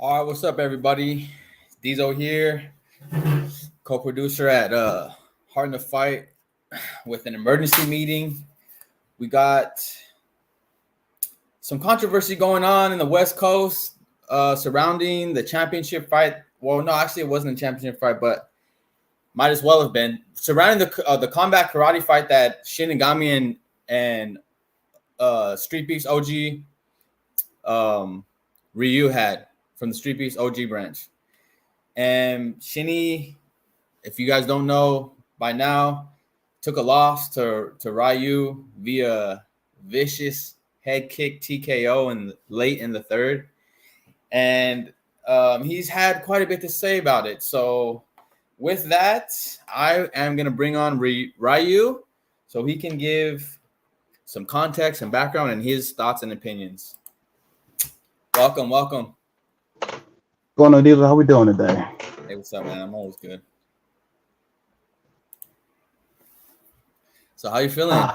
All right, what's up, everybody? Diesel here, co-producer at Heart in the Fight with an emergency meeting. We got some controversy going on in the West Coast surrounding the championship fight. Well, no, actually, it wasn't a championship fight, but might as well have been surrounding the combat karate fight that Shinigami and Streetbeefs OG Ryu had from the Streetbeefs OG branch. And Shinny, if you guys don't know by now, took a loss to Ryu via vicious head kick TKO late in the third. And he's had quite a bit to say about it. So with that, I am going to bring on Ryu so he can give some context and background and his thoughts and opinions. Welcome. Going on, Diesel? How we doing today? Hey, what's up, man? I'm always good. So how you feeling?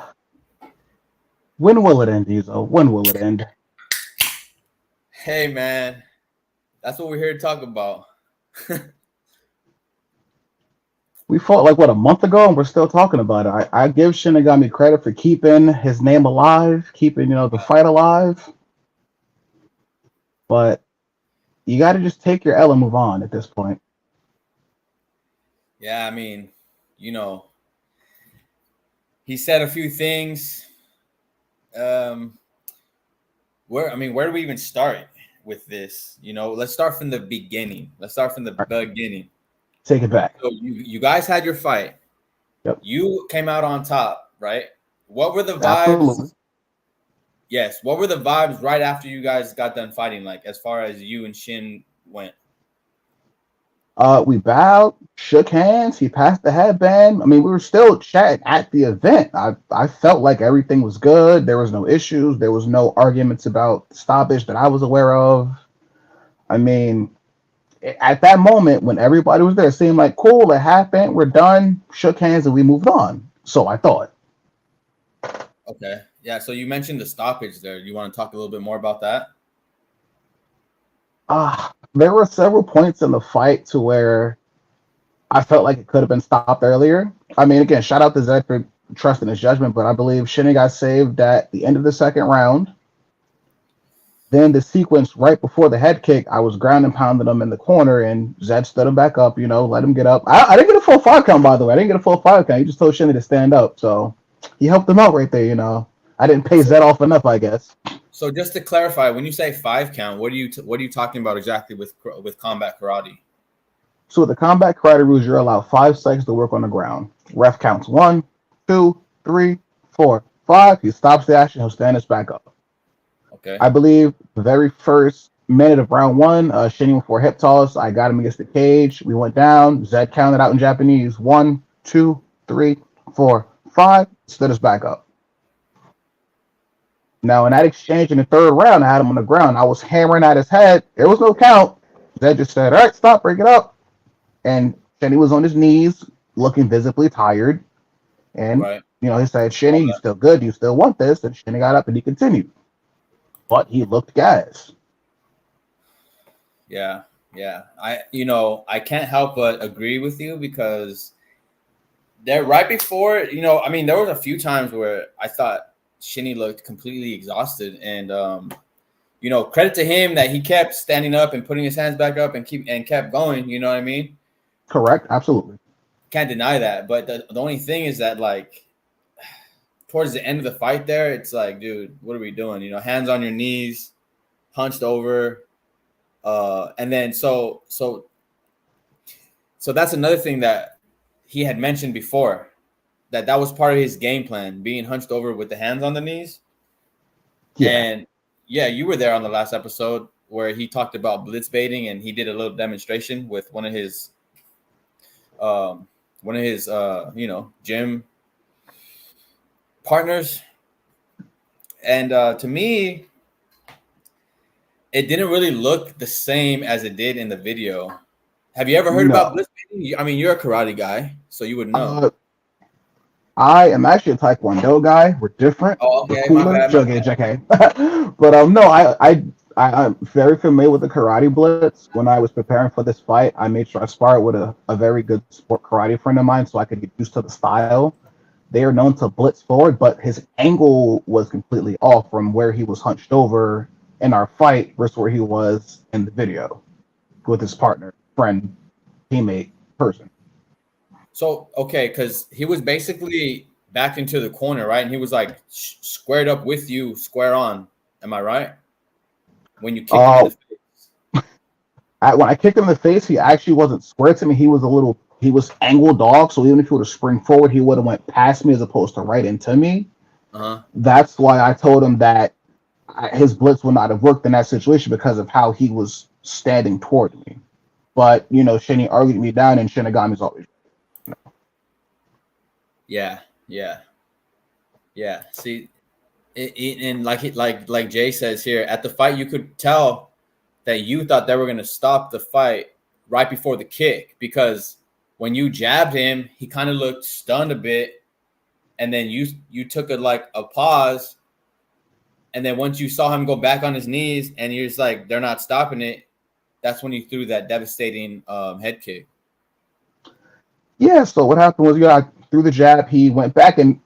When will it end, Diesel? When will it end? Hey, man. That's what we're here to talk about. We fought like a month ago, and we're still talking about it. I give Shinigami credit for keeping his name alive, keeping the fight alive. But you got to just take your L and move on at this point. Yeah, I mean, he said a few things. Where do we even start with this? Let's start from the beginning. Take it back. So you guys had your fight. Yep. You came out on top, right? What were the vibes? Absolutely. Yes. What were the vibes right after you guys got done fighting, like as far as you and Shin went? We bowed, shook hands. He passed the headband. I mean, we were still chatting at the event. I felt like everything was good. There was no issues. There was no arguments about stoppage that I was aware of. I mean, at that moment when everybody was there, it seemed like cool. It happened. We're done. Shook hands and we moved on. So I thought. Okay. Yeah. So you mentioned the stoppage there. You want to talk a little bit more about that? There were several points in the fight to where I felt like it could have been stopped earlier. I mean, again, shout out to Zed for trusting his judgment, but I believe Shinny got saved at the end of the second round. Then the sequence right before the head kick, I was ground and pounding him in the corner, and Zed stood him back up, let him get up. I didn't get a full 5 count, by the way. I didn't get a full 5 count. He just told Shinny to stand up, so he helped him out right there, I didn't pay Zed off enough, I guess. So just to clarify, when you say 5 count, what are you talking about exactly with combat karate? So with the combat karate rules, you're allowed 5 seconds to work on the ground. Ref counts 1, 2, 3, 4, 5. He stops the action. He'll stand us back up. Okay. I believe the very first minute of round 1, Shinny went for a hip toss. I got him against the cage. We went down. Zed counted out in Japanese. 1, 2, 3, 4, 5. Stood us back up. Now, in that exchange in the third round, I had him on the ground. I was hammering at his head. There was no count. Zed just said, all right, stop, break it up. And Shinny was on his knees, looking visibly tired. And, right. He said, Shinny, you still good? You still want this? And Shinny got up and he continued. But he looked gas. Yeah. I can't help but agree with you because there right before, there was a few times where I thought Shinny looked completely exhausted, and credit to him that he kept standing up and putting his hands back up and kept going. You know what I mean? Correct. Absolutely. Can't deny that. But the only thing is that, like, towards the end of the fight there, it's like, dude, what are we doing? Hands on your knees, hunched over, and then so that's another thing that he had mentioned before. That was part of his game plan, being hunched over with the hands on the knees. Yeah. And yeah, you were there on the last episode where he talked about blitz baiting, and he did a little demonstration with one of his gym partners. And to me, it didn't really look the same as it did in the video. Have you ever heard about blitz baiting? I mean, you're a karate guy, so you would know. I am actually a Taekwondo guy. We're different. Oh, okay. We're cooler. Okay. But no, I'm very familiar with the karate blitz. When I was preparing for this fight, I made sure I sparred with a very good sport karate friend of mine so I could get used to the style. They are known to blitz forward, but his angle was completely off from where he was hunched over in our fight versus where he was in the video with his partner, friend, teammate, person. So okay, because he was basically back into the corner, right? And he was like squared up with you, square on. Am I right? When you kicked him in the face. When I kicked him in the face, he actually wasn't square to me. He was angled dog. So even if he would have spring forward, he would have went past me as opposed to right into me. Uh-huh. That's why I told him that his blitz would not have worked in that situation because of how he was standing toward me. But Shinny argued me down, and Shinigami's always. Yeah. See, and like Jay says here, at the fight, you could tell that you thought they were going to stop the fight right before the kick, because when you jabbed him, he kind of looked stunned a bit, and then you took a pause, and then once you saw him go back on his knees, and you're just like, they're not stopping it. That's when you threw that devastating head kick. Yeah. So what happened was, I threw the jab. He went back and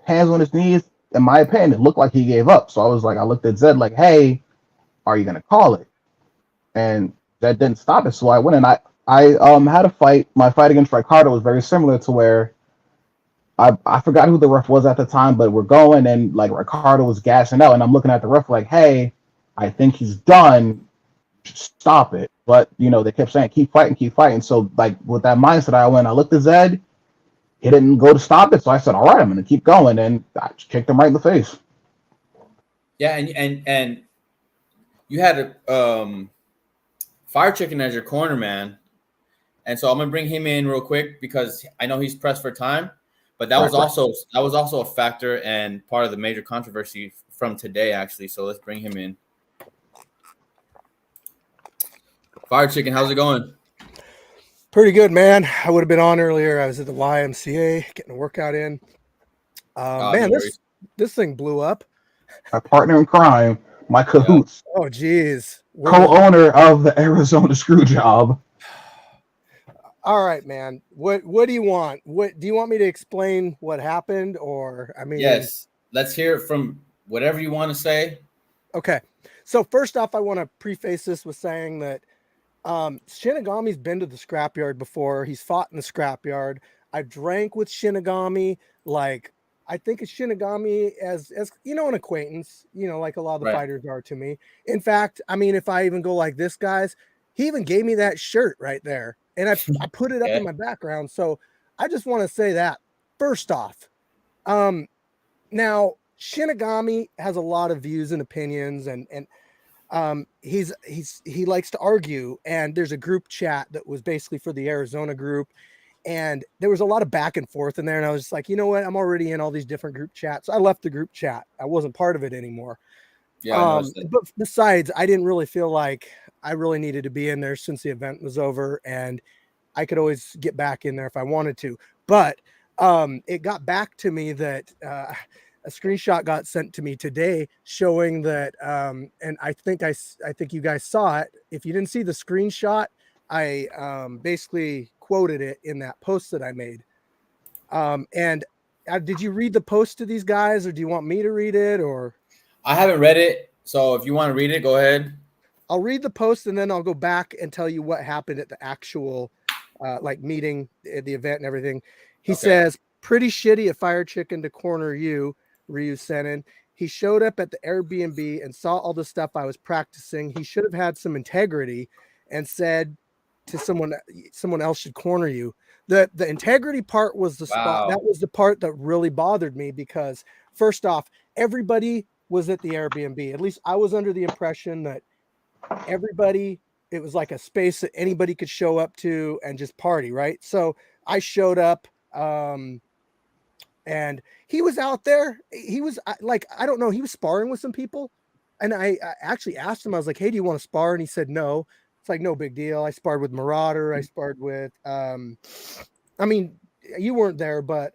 hands on his knees. In my opinion, it looked like he gave up. So I looked at Zed like, "Hey, are you gonna call it?" And that didn't stop it. So I went and I had a fight. My fight against Ricardo was very similar to where I forgot who the ref was at the time, but we're going and like Ricardo was gassing out, and I'm looking at the ref like, "Hey, I think he's done. Stop it." But they kept saying, keep fighting. So like with that mindset, I looked at Zed. He didn't go to stop it, so I said, "All right, I'm going to keep going," and I just kicked him right in the face. Yeah, and you had Firechicken as your corner man, and so I'm gonna bring him in real quick because I know he's pressed for time. But that was also a factor and part of the major controversy from today, actually. So let's bring him in. Firechicken, how's it going? Pretty good, man. I would have been on earlier. I was at the YMCA getting a workout in. Man, this thing blew up. My partner in crime, my cahoots. Yeah. Oh, geez. Co-owner of the Arizona Screw Job. All right, man. What do you want? What do you want me to explain what happened, or yes, let's hear it from whatever you want to say. Okay. So first off, I want to preface this with saying that Shinigami's been to the scrapyard before. He's fought in the scrapyard. I drank with Shinigami. Like, I think of Shinigami as an acquaintance, like a lot of the fighters are to me. In fact, if I even go like this, guys, he even gave me that shirt right there, and I put it up in my background. So I just want to say that first off. Now Shinigami has a lot of views and opinions, and he likes to argue, and there's a group chat that was basically for the Arizona group, and there was a lot of back and forth in there, and I was just like, you know what, I'm already in all these different group chats. I left the group chat. I wasn't part of it anymore. But besides, I didn't really feel like I really needed to be in there since the event was over, and I could always get back in there if I wanted to. But it got back to me that a screenshot got sent to me today showing that, and I think you guys saw it. If you didn't see the screenshot, I basically quoted it in that post that I made. And did you read the post to these guys, or do you want me to read it? Or I haven't read it, so if you want to read it, go ahead. I'll read the post, and then I'll go back and tell you what happened at the actual meeting, at the event and everything. He says, "Pretty shitty of Firechicken to corner you, Ryu Sennin. He showed up at the Airbnb and saw all the stuff I was practicing. He should have had some integrity and said to someone else should corner you." The integrity part was the spot. That was the part that really bothered me, because first off, everybody was at the Airbnb. At least I was under the impression that it was like a space that anybody could show up to and just party, right? So I showed up, and he was out there. He was like, I don't know, he was sparring with some people. And I actually asked him, I was like, "Hey, do you want to spar?" And he said no. It's like, no big deal. I sparred with Marauder. I sparred with, you weren't there, but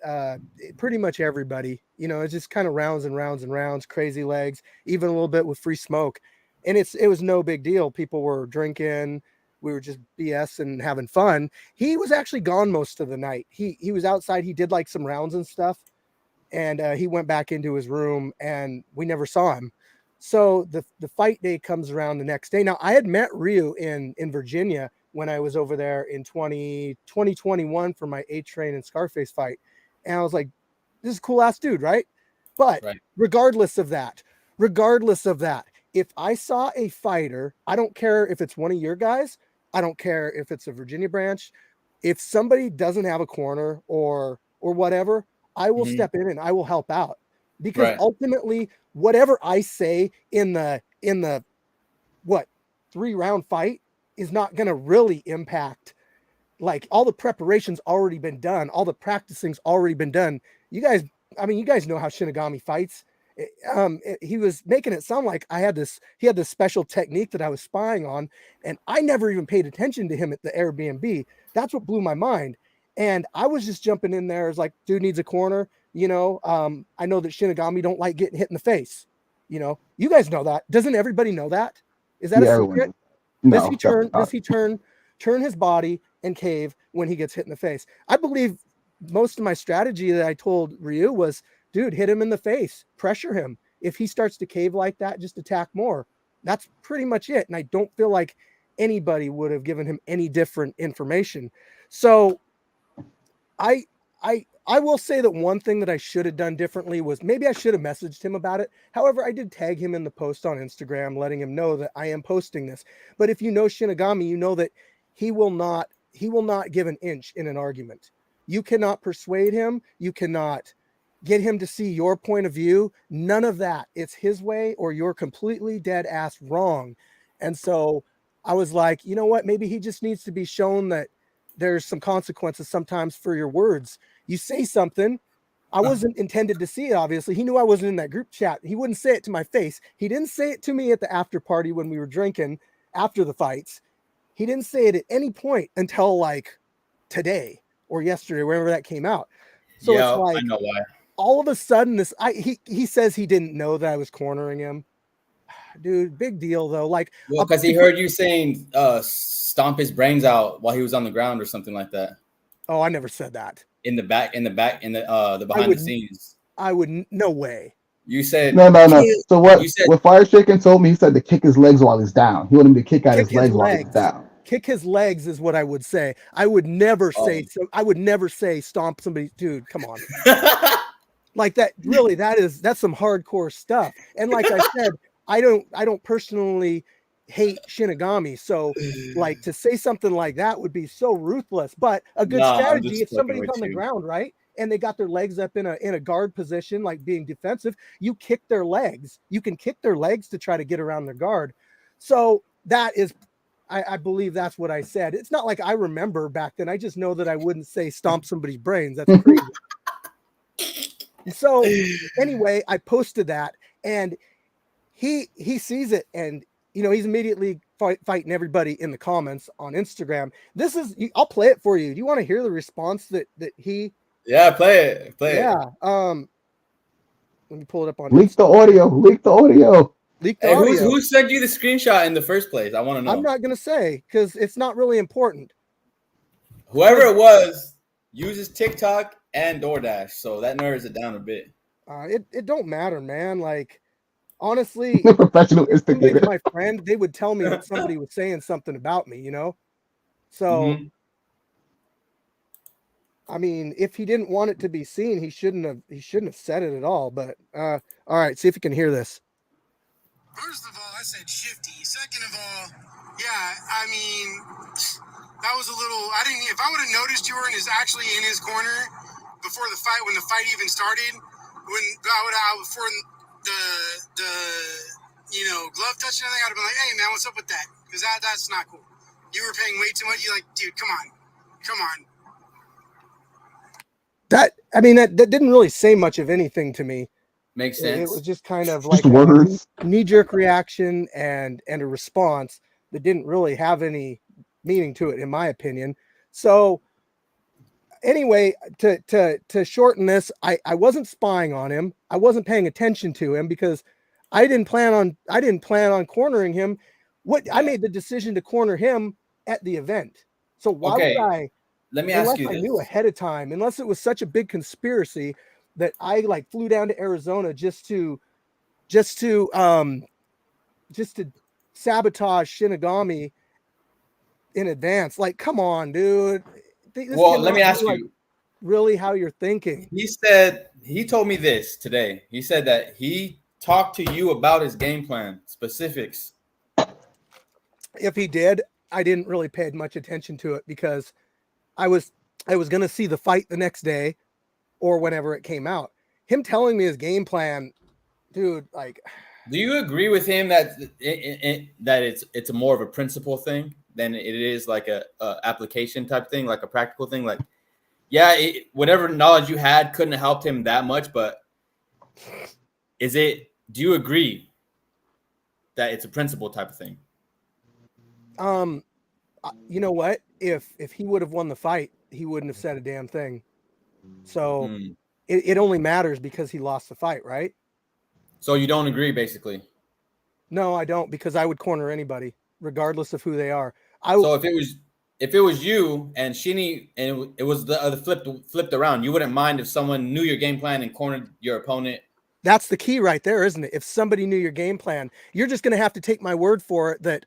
pretty much everybody, it's just kind of rounds and rounds and rounds, crazy legs, even a little bit with Free Smoke. and it was no big deal. People were drinking, we were just BS and having fun. He was actually gone most of the night. He was outside. He did like some rounds and stuff, and he went back into his room, and we never saw him. So the fight day comes around the next day. Now I had met Ryu in Virginia when I was over there in 2021 for my A-Train and Scarface fight, and I was like, this is a cool ass dude, right? But regardless of that, if I saw a fighter, I don't care if it's one of your guys, I don't care if it's a Virginia branch, if somebody doesn't have a corner or whatever, I will step in and I will help out, because ultimately whatever I say in the 3-round fight is not going to really impact. Like, all the preparation's already been done, all the practicing's already been done. You guys know how Shinigami fights. He was making it sound like he had this special technique that I was spying on, and I never even paid attention to him at the Airbnb. That's what blew my mind. And I was just jumping in there as like, dude needs a corner. I know that Shinigami don't like getting hit in the face. You guys know that. Doesn't everybody know that? Is that a secret? No, does he turn his body and cave when he gets hit in the face? I believe most of my strategy that I told Ryu was, dude, hit him in the face, pressure him. If he starts to cave like that, just attack more. That's pretty much it. And I don't feel like anybody would have given him any different information. So I will say that one thing that I should have done differently was maybe I should have messaged him about it. However, I did tag him in the post on Instagram, letting him know that I am posting this. But if you know Shinigami, you know that he will not give an inch in an argument. You cannot persuade him. You cannot get him to see your point of view. None of that. It's his way or you're completely dead ass wrong. And so I was like, you know what? Maybe he just needs to be shown that there's some consequences sometimes for your words. You say something. I wasn't intended to see it, obviously. He knew I wasn't in that group chat. He wouldn't say it to my face. He didn't say it to me at the after party when we were drinking after the fights. He didn't say it at any point until like today or yesterday, wherever that came out. So it's like, I know why. All of a sudden he says he didn't know that I was cornering him. Dude, big deal though. Like, well, because he heard you saying stomp his brains out while he was on the ground or something like that. Oh, I never said that. In the behind the scenes. I would, no way. You said no. So what Firechicken told me, he said to kick his legs while he's down. He wanted him to kick out his legs while he's down. Kick his legs is what I would say. I would never say so. I would never say stomp somebody. Dude, come on. Like that. Really, that's some hardcore stuff. And like I said, I don't personally hate Shinigami. So like to say something like that would be so ruthless. But a good strategy, if somebody's on the ground, right, and they got their legs up in a guard position, like being defensive, you kick their legs. You can kick their legs to try to get around their guard. So that is, I believe that's what I said. It's not like I remember back then. I just know that I wouldn't say stomp somebody's brains. That's crazy. So anyway, I posted that, and he sees it, and he's immediately fighting everybody in the comments on Instagram. I'll play it for you. Do you want to hear the response that he? Yeah, play it. Yeah. Let me pull it up on. Leak the audio. Hey, who sent you the screenshot in the first place? I want to know. I'm not gonna say because it's not really important. Whoever it was uses TikTok and DoorDash, so that narrows it down a bit. It don't matter, man. Like, honestly, professional instigator. My friend, they would tell me that somebody was saying something about me, So, I mean, if he didn't want it to be seen, he shouldn't have said it at all. But all right, see if you can hear this. First of all, I said shifty. Second of all, yeah, I mean, that was a little. If I would have noticed you were in his corner before the fight, when the fight even started, before the glove touch and everything, I'd have been like, hey man, what's up with that? Because that's not cool. You were paying way too much. You're like, dude, come on. That didn't really say much of anything to me. Makes sense. It was just kind of like a knee-jerk reaction and a response that didn't really have any meaning to it, in my opinion. So anyway, to shorten this, I wasn't spying on him. I wasn't paying attention to him because I didn't plan on cornering him. I made the decision to corner him at the event. So why would I? Let me ask you I this. knew ahead of time, unless it was such a big conspiracy that I like flew down to Arizona just to sabotage Shinigami in advance. Like, come on, dude. Well, let me ask you. Really, how you're thinking? He told me this today. He said that he talked to you about his game plan specifics. If he did, I didn't really pay much attention to it because I was going to see the fight the next day or whenever it came out. Him telling me his game plan, dude, like, do you agree with him that it's a more of a principle thing than it is like a application type thing, like a practical thing? Like, yeah, whatever knowledge you had couldn't have helped him that much, but do you agree that it's a principle type of thing? You know what? If he would have won the fight, he wouldn't have said a damn thing. So it only matters because he lost the fight, right? So you don't agree, basically? No, I don't, because I would corner anybody, regardless of who they are. So if it was you and Shinny and it was the other flipped around, you wouldn't mind if someone knew your game plan and cornered your opponent? That's the key right there, isn't it? If somebody knew your game plan, you're just going to have to take my word for it that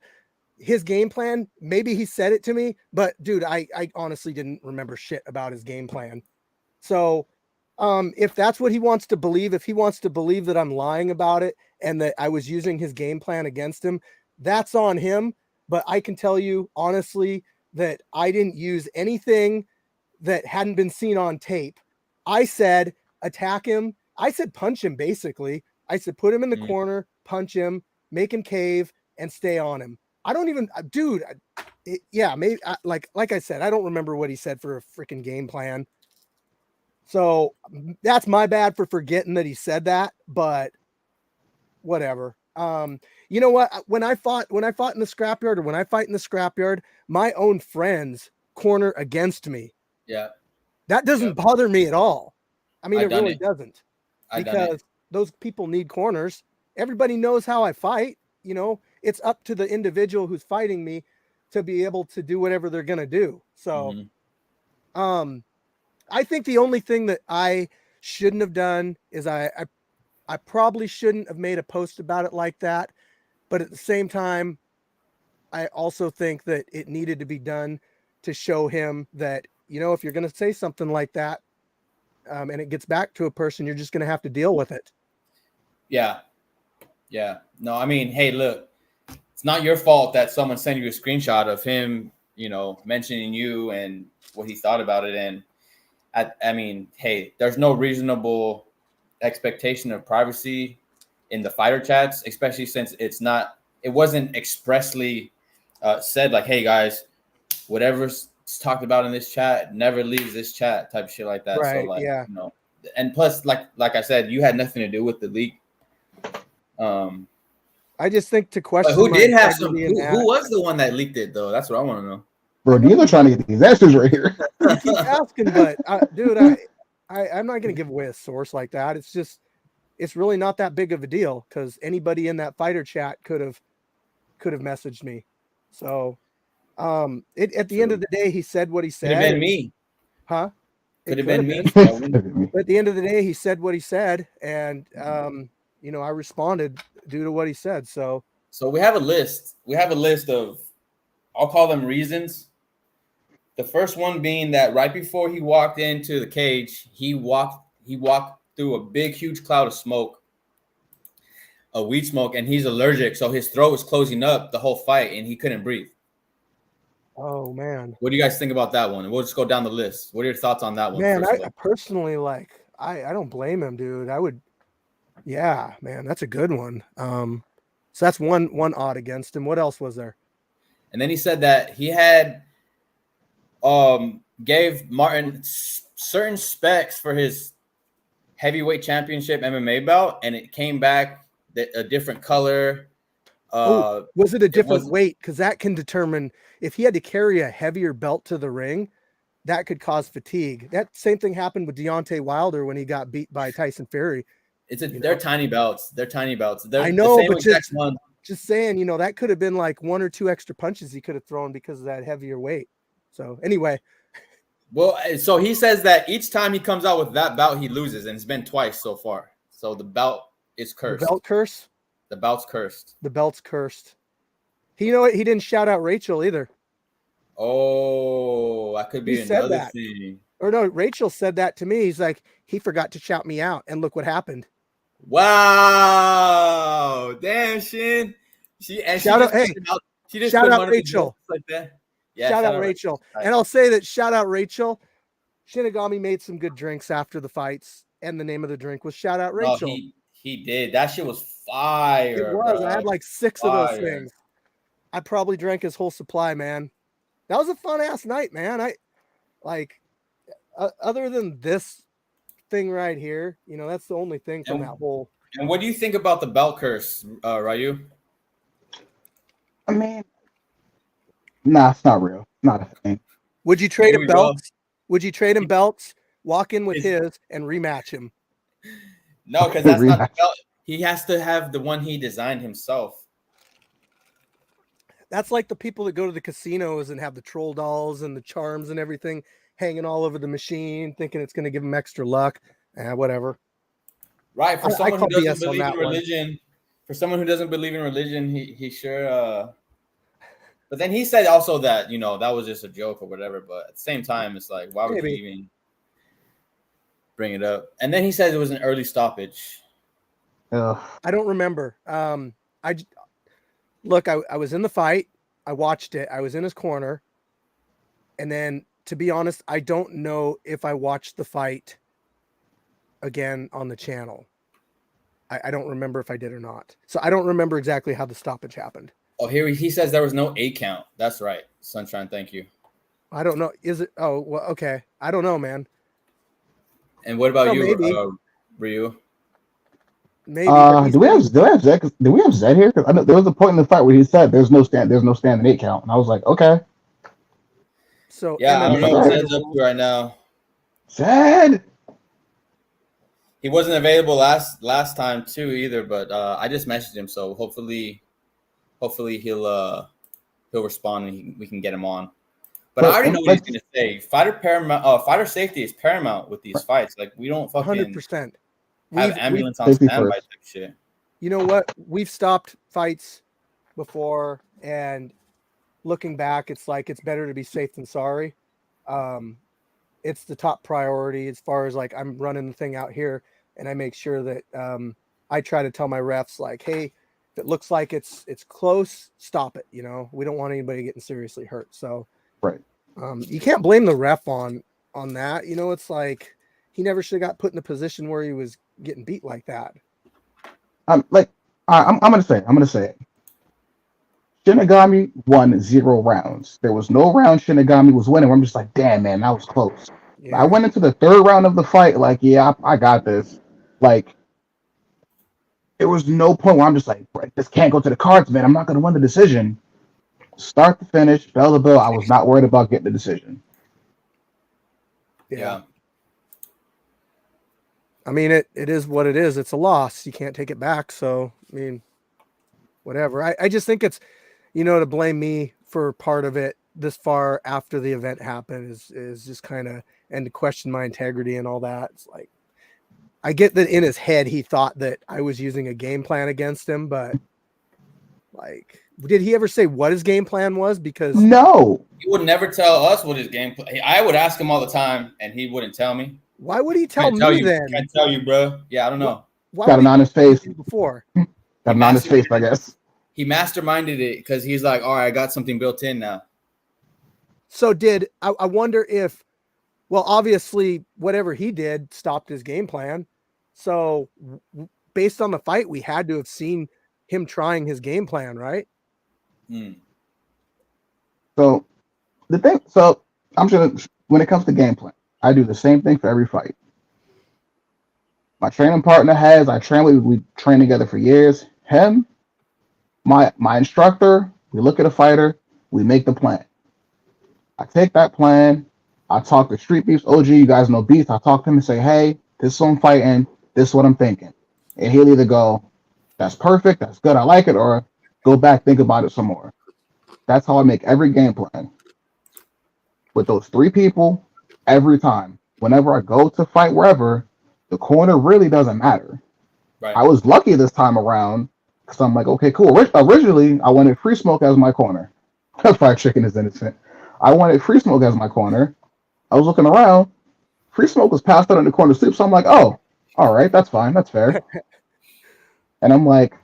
his game plan, maybe he said it to me, but dude, I honestly didn't remember shit about his game plan. So if that's what he wants to believe, if he wants to believe that I'm lying about it and that I was using his game plan against him, that's on him. But I can tell you honestly that I didn't use anything that hadn't been seen on tape. I said, attack him. I said, punch him, basically. I said, put him in the corner, punch him, make him cave, and stay on him. I don't even, dude. Maybe like I said, I don't remember what he said for a freaking game plan. So that's my bad for forgetting that he said that, but whatever. You know what? When I fought in the scrapyard, or when I fight in the scrapyard, my own friends corner against me. Yeah. That doesn't bother me at all. I mean, it really doesn't. Because those people need corners. Everybody knows how I fight. You know, it's up to the individual who's fighting me to be able to do whatever they're going to do. So, I think the only thing that I shouldn't have done is I probably shouldn't have made a post about it like that. But at the same time, I also think that it needed to be done to show him that, you know, if you're going to say something like that, and it gets back to a person, you're just going to have to deal with it. Yeah. Yeah. No, I mean, hey, look, it's not your fault that someone sent you a screenshot of him, you know, mentioning you and what he thought about it. And I mean, hey, there's no reasonable expectation of privacy in the fighter chats, especially since it wasn't expressly said like, hey guys, whatever's talked about in this chat never leaves this chat type shit like that. Right, so like, yeah. you know, and plus like I said, you had nothing to do with the leak. I just think to question who did have some who was the one that leaked it though? That's what I want to know. Bro, you are trying to get these answers right here. You keep asking, but dude, I'm not going to give away a source like that. It's really not that big of a deal because anybody in that fighter chat could have messaged me. So, at the end of the day, he said what he said. Could have been me. Huh? Could have been me. But at the end of the day, he said what he said, and you know, I responded due to what he said. So we have a list. We have a list of, I'll call them reasons. The first one being that right before he walked into the cage, he walked through a big, huge cloud of smoke, a weed smoke, and he's allergic. So his throat was closing up the whole fight and he couldn't breathe. Oh man. What do you guys think about that one? We'll just go down the list. What are your thoughts on that one? Man, I personally I don't blame him, dude. Yeah, man, that's a good one. So that's one odd against him. What else was there? And then he said that he had gave Martin certain specs for his heavyweight championship MMA bout, and it came back a different color. Was it a different weight? Because that can determine if he had to carry a heavier belt to the ring, that could cause fatigue. That same thing happened with Deontay Wilder when he got beat by Tyson Fury. They're tiny belts. They're tiny belts. They're I know, the same but exact one. Just saying, that could have been like 1 or 2 extra punches he could have thrown because of that heavier weight. So anyway. Well, so he says that each time he comes out with that bout, he loses, and it's been twice so far. So the belt is cursed. The belt curse? The belt's cursed. The belt's cursed. You know what? He didn't shout out Rachel either. Oh, that could be another thing. Or no, Rachel said that to me. He's like, he forgot to shout me out, and look what happened. Wow. Damn, Shin. Shout out Rachel. Like that. Yeah, shout out Rachel. And I'll say that shout out Rachel. Shinigami made some good drinks after the fights, and the name of the drink was shout out Rachel. Oh, he did. That shit was fire. It was. Bro. I had like 6 of those things. I probably drank his whole supply, man. That was a fun ass night, man. I like other than this thing right here, that's the only thing from that whole. And what do you think about the belt curse, Ryu? I mean, nah, it's not real. Not a thing. Would you trade him belts? Would you trade him belts? Walk in with his and rematch him? No, because that's not the belt. He has to have the one he designed himself. That's like the people that go to the casinos and have the troll dolls and the charms and everything hanging all over the machine, thinking it's going to give them extra luck. Whatever. Right. For someone who doesn't believe in religion, he sure. But then he said also that that was just a joke or whatever. But at the same time, it's like, why would you even bring it up? And then he said it was an early stoppage. I don't remember. Look, I was in the fight. I watched it. I was in his corner. And then, to be honest, I don't know if I watched the fight again on the channel. I don't remember if I did or not. So I don't remember exactly how the stoppage happened. Oh, here he says there was no 8 count. That's right. Sunshine, thank you. I don't know. Is it? Oh, well, okay. I don't know, man. And what about you, Ryu? Maybe. Do we have Zed? Do we have Zed here? Because I know there was a point in the fight where he said there's no standing 8 count, and I was like, okay. So yeah, I don't know what Zed's up to right now. Zed. He wasn't available last time too either, but I just messaged him, so hopefully he'll respond and we can get him on. But I already know what he's gonna say. Fighter safety is paramount with these fights. Like we don't fucking 100%. have ambulance on standby type shit. You know what? We've stopped fights before, and looking back, it's like it's better to be safe than sorry. It's the top priority as far as like I'm running the thing out here, and I make sure that I try to tell my refs like, hey, if it looks like it's close, stop it. We don't want anybody getting seriously hurt. So right. You can't blame the ref on that. It's like he never should have got put in a position where he was getting beat like that. I'm gonna say it. Shinigami won 0 rounds. There was no round Shinigami was winning. I'm just like, damn, man, that was close. Yeah. I went into the 3rd round of the fight like, yeah, I got this. Like, there was no point where I'm just like, this can't go to the cards, man. I'm not going to win the decision. Start to finish, bell to bell, I was not worried about getting the decision. Yeah. I mean, it is what it is. It's a loss. You can't take it back. So, I mean, whatever. I just think it's, to blame me for part of it this far after the event happened is just kind of, and to question my integrity and all that. It's like, I get that in his head, he thought that I was using a game plan against him, but like, did he ever say what his game plan was? Because no, he would never tell us what his game plan. I would ask him all the time and he wouldn't tell me. Why would he tell me then? Can't tell you, bro. Yeah, I don't know. Got an honest face before. Got an honest face, I guess. He masterminded it because he's like, all right, I got something built in now. So I wonder if, well, obviously whatever he did stopped his game plan. So based on the fight, we had to have seen him trying his game plan, right? So I'm sure when it comes to game plan, I do the same thing for every fight. My training partner we train together for years. Him, my instructor, we look at a fighter, we make the plan. I take that plan, I talk to Streetbeefs OG, you guys know Beef, I talk to him and say, hey, this is what I'm fighting, this is what I'm thinking. And he'll either go, that's perfect, that's good, I like it, or go back, think about it some more. That's how I make every game plan. With those three people, every time. Whenever I go to fight wherever, the corner really doesn't matter. Right. I was lucky this time around because I'm like, okay, cool. Originally, I wanted Free Smoke as my corner. Firechicken is innocent. I wanted Free Smoke as my corner. I was looking around. Free Smoke was passed out in the corner sleep. So I'm like, oh, all right, that's fine. That's fair. And I'm like,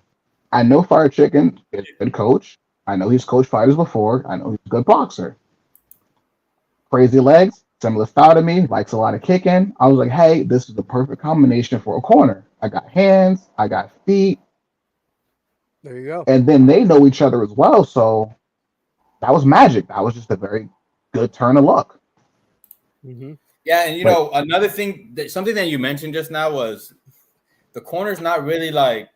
I know Firechicken is a good coach. I know he's coached fighters before. I know he's a good boxer. Crazy legs, similar style to me, likes a lot of kicking. I was like, hey, this is the perfect combination for a corner. I got hands, I got feet. There you go. And then they know each other as well. So that was magic. That was just a very good turn of luck. Mm-hmm. Yeah, and another thing, something that you mentioned just now was the corner's not really like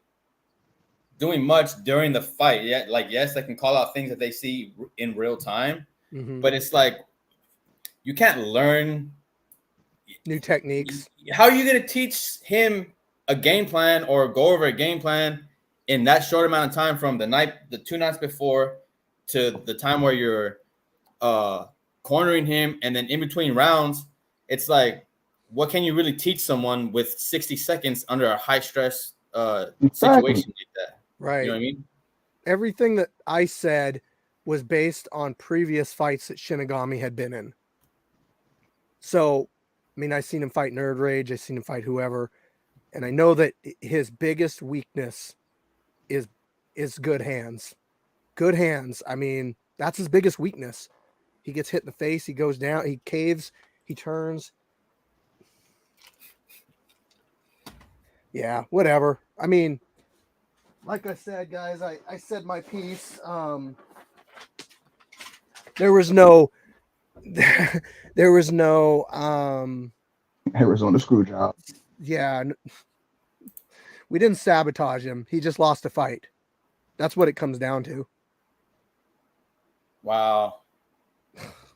doing much during the fight. Yeah, like yes, they can call out things that they see in real time, but it's like you can't learn new techniques. How are you going to teach him a game plan or go over a game plan in that short amount of time from the 2 nights before to the time where you're cornering him, and then in between rounds, it's like, what can you really teach someone with 60 seconds under a high stress situation like that? Right. You know what I mean? Everything that I said was based on previous fights that Shinigami had been in. So, I mean, I've seen him fight Nerd Rage. I've seen him fight whoever. And I know that his biggest weakness is good hands. Good hands. I mean, that's his biggest weakness. He gets hit in the face. He goes down. He caves. He turns. Yeah, whatever. I mean, like I said, guys, I said my piece. There was no Arizona screw job. Yeah, we didn't sabotage him. He just lost a fight. That's what it comes down to. Wow.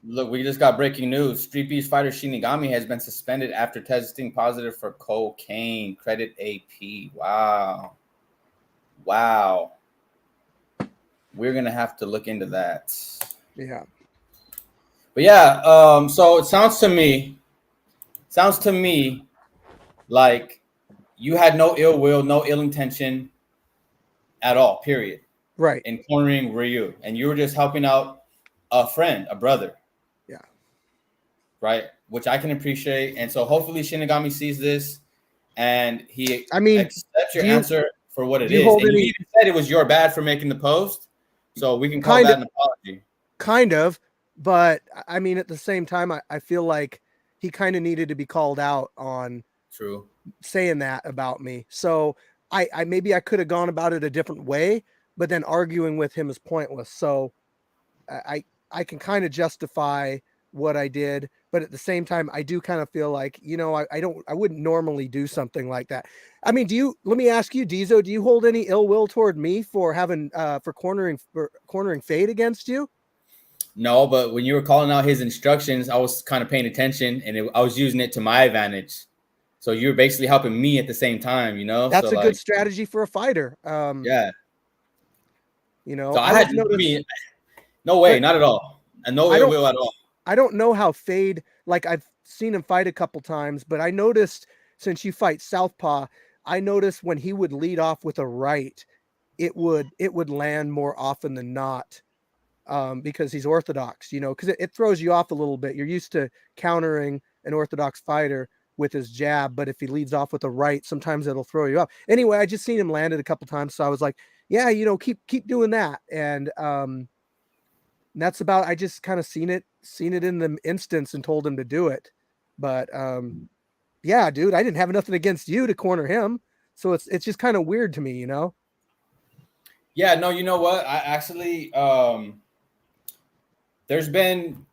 Look, we just got breaking news. Streetbeefs fighter Shinigami has been suspended after testing positive for cocaine. Credit AP. Wow. We're going to have to look into that. Yeah. But yeah, so it sounds to me like you had no ill will, no ill intention at all, period. Right. In cornering Ryu. And you were just helping out a friend, a brother. Yeah. Right? Which I can appreciate. And so hopefully Shinigami sees this and he accepts your answer for what it is. And you even said it was your bad for making the post. So we can call that an apology. Kind of. But I mean, at the same time, I feel like he kind of needed to be called out on saying that about me. So I maybe I could have gone about it a different way, but then arguing with him is pointless. So I can kind of justify what I did, but at the same time, I do kind of feel like, I wouldn't normally do something like that. I mean, let me ask you, Diesel, do you hold any ill will toward me for having, for cornering Fade against you? No, but when you were calling out his instructions, I was kind of paying attention and I was using it to my advantage. So you were basically helping me at the same time, That's a good strategy for a fighter. Yeah. So I had no way, not at all. And no ill will at all. I don't know how Fade, like I've seen him fight a couple times, but I noticed since you fight Southpaw, I noticed when he would lead off with a right, it would land more often than not. Because he's orthodox, because it throws you off a little bit. You're used to countering an orthodox fighter with his jab, but if he leads off with a right, sometimes it'll throw you off. Anyway, I just seen him land it a couple times, so I was like, yeah, keep doing that. And that's about. I just kind of seen it in the instance and told him to do it. But yeah, dude, I didn't have nothing against you to corner him, so it's just kind of weird to me, Yeah, no, you know what? I actually there's been,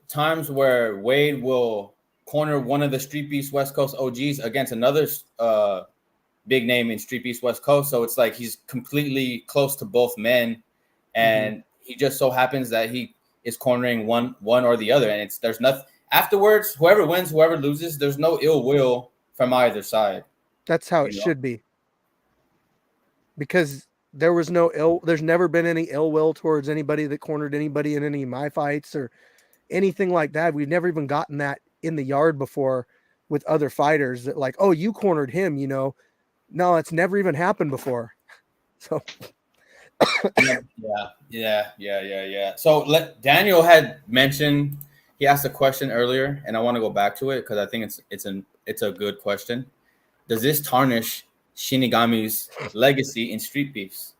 times where Wade will corner one of the Streetbeefs Westcoast OGs against another big name in Streetbeefs Westcoast. So it's like he's completely close to both men, and he just so happens that he is cornering one or the other. And there's nothing afterwards. Whoever wins, whoever loses, there's no ill will from either side. That's how it should be. Because there's never been any ill will towards anybody that cornered anybody in any of my fights or anything like that. We've never even gotten that in the yard before with other fighters that like, oh, you cornered him, you know. No, it's never even happened before. So yeah. So Daniel had mentioned, he asked a question earlier, and I want to go back to it because I think it's a good question. Does this tarnish Shinigami's legacy in Street Beefs?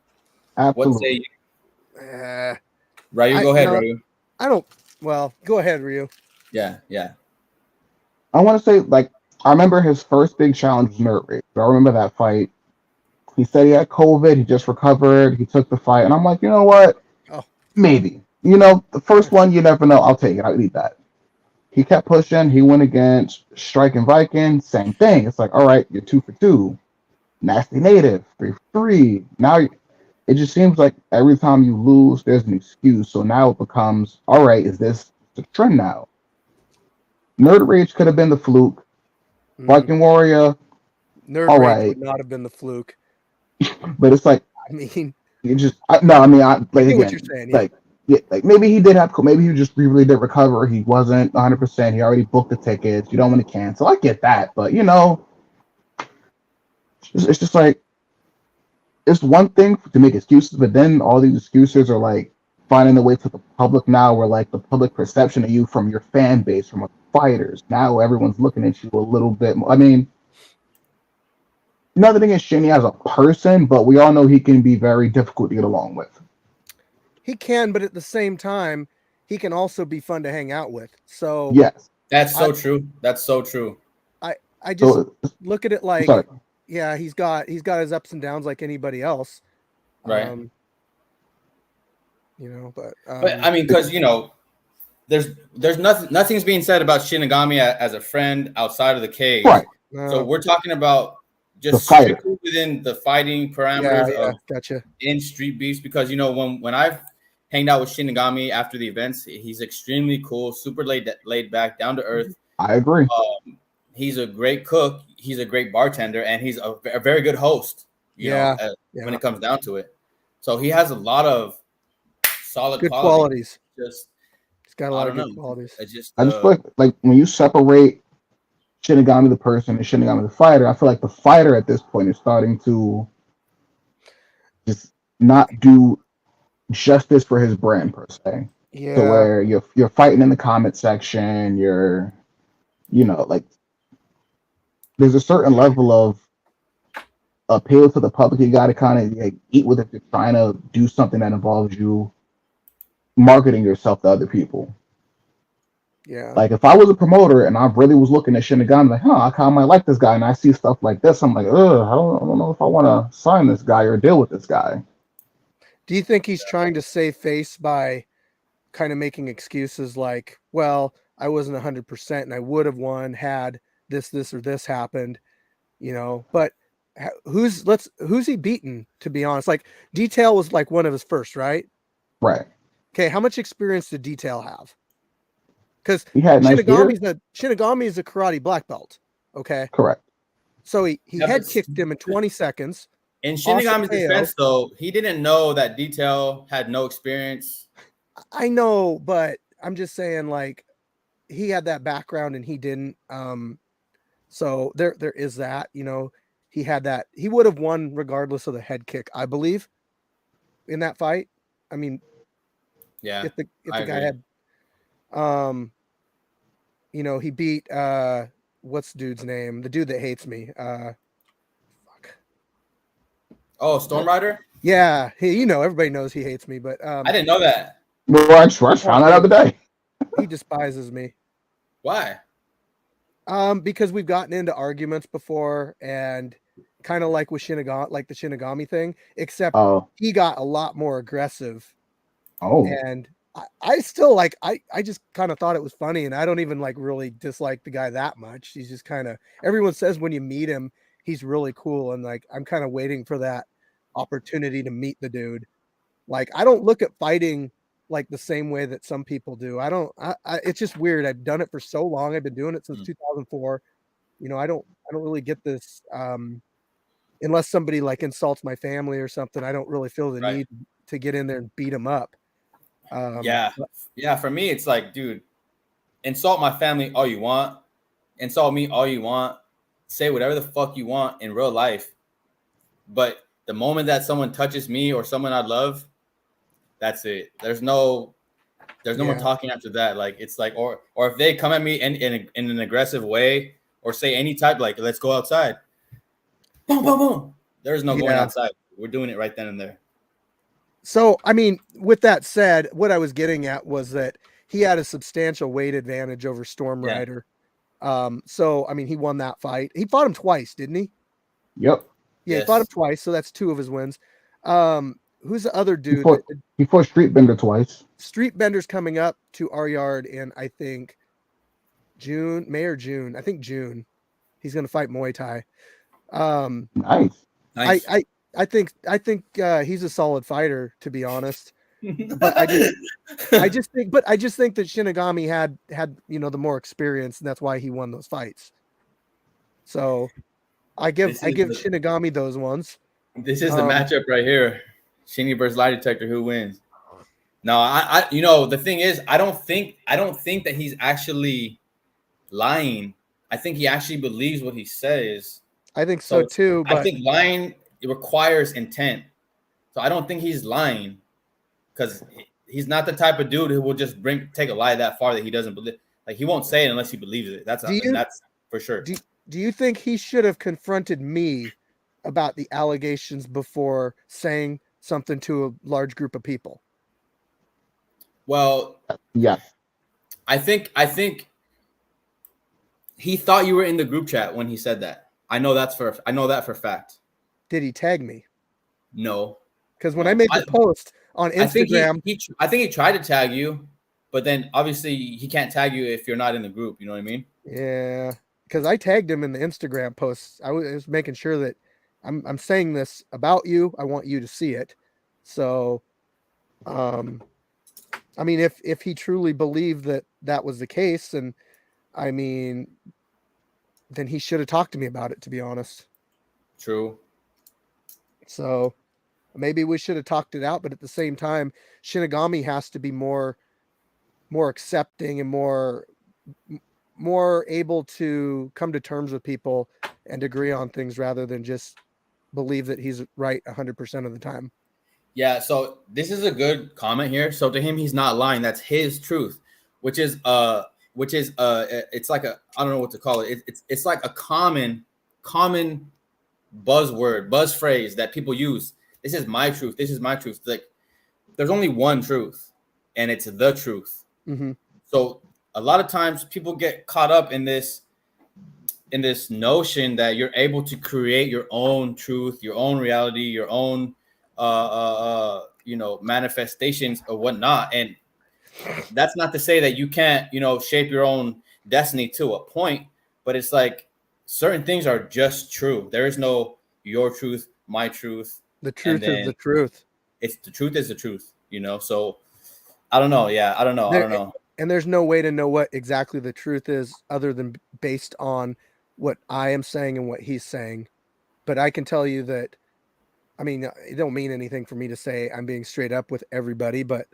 Absolutely. What say you? Ryu, go ahead, Ryu. Well, go ahead, Ryu. Yeah. I want to say, like, I remember his first big challenge was Nerd Rage. I remember that fight. He said he had COVID. He just recovered. He took the fight. And I'm like, you know what? Oh. Maybe. You know, the first one, you never know. I'll take it. I'll eat that. He kept pushing. He went against Striking Viking. Same thing. It's like, all right, you're 2 for 2. Nasty Native, 3 for 3. Now, it just seems like every time you lose, there's an excuse. So now it becomes, all right, is this the trend now? Nerd Rage could have been the fluke. Viking Warrior, Nerd all Rage right, would not have been the fluke. But it's like, I mean, you just like again, what you're saying, yeah. like maybe he did have, maybe he just really did recover. He wasn't 100%. He already booked the tickets. You don't want to cancel. I get that, but you know, it's just like, it's one thing to make excuses, but then all these excuses are like finding their way to the public now, where like the public perception of you from your fan base, from fighters, now everyone's looking at you a little bit more. I mean, nothing against Shinny as a person, but we all know he can be very difficult to get along with. He can, but at the same time, he can also be fun to hang out with. So yes, that's so true. That's so true. I just look at it like, yeah, he's got his ups and downs like anybody else, right? You know, but I mean, because you know, there's nothing's being said about Shinigami as a friend outside of the cage. Right. So we're talking about just strictly within the fighting parameters of gotcha. In Street Beefs, because you know when I've hanged out with Shinigami after the events, he's extremely cool, super laid back, down to earth. I agree. He's a great cook, he's a great bartender, and he's a very good host. You know, when it comes down to it, so he has a lot of solid good qualities. Just he's got a lot of good qualities. I just feel like when you separate Shinigami the person and Shinigami the fighter, I feel like the fighter at this point is starting to just not do justice for his brand per se. Yeah. To where you're fighting in the comment section, you know, like there's a certain level of appeal to the public you got to kind of like eat with if you're trying to do something that involves you marketing yourself to other people. Yeah. Like if I was a promoter and I really was looking at Shinigami, like, I kind of might like this guy, and I see stuff like this, I'm like, I don't know if I want to sign this guy or deal with this guy. Do you think he's trying to save face by kind of making excuses like, well, I wasn't 100% and I would have won had this or this happened, you know? But who's he beaten, to be honest? Like Detail was like one of his first, right? Right. Okay, how much experience did Detail have? Because Shinigami is a karate black belt. Okay. Correct. So he head kicked him in 20 seconds. In Shinigami's defense, though, he didn't know that Detail had no experience. I know, but I'm just saying, like, he had that background and he didn't. So there is that, you know, he had that. He would have won regardless of the head kick, I believe, in that fight. I mean, yeah, if the guy had, you know, he beat what's the dude's name? The dude that hates me. Oh, Storm Rider? Yeah, you know, everybody knows he hates me, but I didn't know that. Well, I found that out today. He despises me. Why? Because we've gotten into arguments before, and kind of like with Shinigami, like the Shinigami thing, except he got a lot more aggressive. Oh, and I still like, I just kind of thought it was funny, and I don't even like really dislike the guy that much. He's just kind of, everyone says when you meet him, he's really cool, and like I'm kind of waiting for that opportunity to meet the dude. Like I don't look at fighting like the same way that some people do. I don't. It's just weird. I've done it for so long. I've been doing it since 2004. I don't really get this unless somebody like insults my family or something. I don't really feel the Right. need to get in there and beat them up. Yeah. For me, it's like, dude, insult my family all you want, insult me all you want, say whatever the fuck you want in real life. But the moment that someone touches me or someone I love, that's it. There's no more talking after that. Like, it's like, or if they come at me in an aggressive way or say any type, like, let's go outside. Boom, boom, boom. There's no going outside. We're doing it right then and there. So, I mean, with that said, what I was getting at was that he had a substantial weight advantage over Storm Rider. So, I mean, he won that fight. He fought him twice, didn't he? Yep. Yeah, Yes. he fought him twice, so that's 2 of his wins. Who's the other dude? He fought Streetbender twice. Streetbender's coming up to our yard in, I think, May or June. I think June. He's going to fight Muay Thai. Nice. I think he's a solid fighter, to be honest. But I just think that Shinigami had the more experience, and that's why he won those fights. So I give Shinigami those ones. This is the matchup right here. Shinny versus Lie Detector. Who wins? No, I the thing is, I don't think that he's actually lying. I think he actually believes what he says. I think so too. But I think lying, it requires intent. So I don't think he's lying, because he's not the type of dude who will just take a lie that far that he doesn't believe. Like, he won't say it unless he believes it. That's for sure. Do you think he should have confronted me about the allegations before saying something to a large group of people? Well, yeah. I think he thought you were in the group chat when he said that. I know that for a fact. Did he tag me? No. Because when I made the post on Instagram, I think he tried to tag you, but then obviously he can't tag you if you're not in the group. You know what I mean? Yeah. Because I tagged him in the Instagram posts. I was making sure that I'm saying this about you. I want you to see it. So, I mean, if he truly believed that was the case, and I mean, then he should have talked to me about it, to be honest. True. So maybe we should have talked it out, but at the same time, Shinigami has to be more accepting and more able to come to terms with people and agree on things rather than just believe that he's right 100% of the time. Yeah, so this is a good comment here. So to him, he's not lying. That's his truth, which is it's like I don't know what to call it. It's like a common buzz phrase that people use. This is my truth. This is my truth. Like, there's only one truth, and it's the truth. Mm-hmm. So a lot of times people get caught up in this notion that you're able to create your own truth, your own reality, your own manifestations or whatnot. And that's not to say that you can't, shape your own destiny to a point, but it's like certain things are just true. There is no your truth, my truth. The truth is the truth. It's the truth is the truth, So I don't know. Yeah, I don't know. And there's no way to know what exactly the truth is other than based on what I am saying and what he's saying. But I can tell you that, I mean, it don't mean anything for me to say I'm being straight up with everybody, but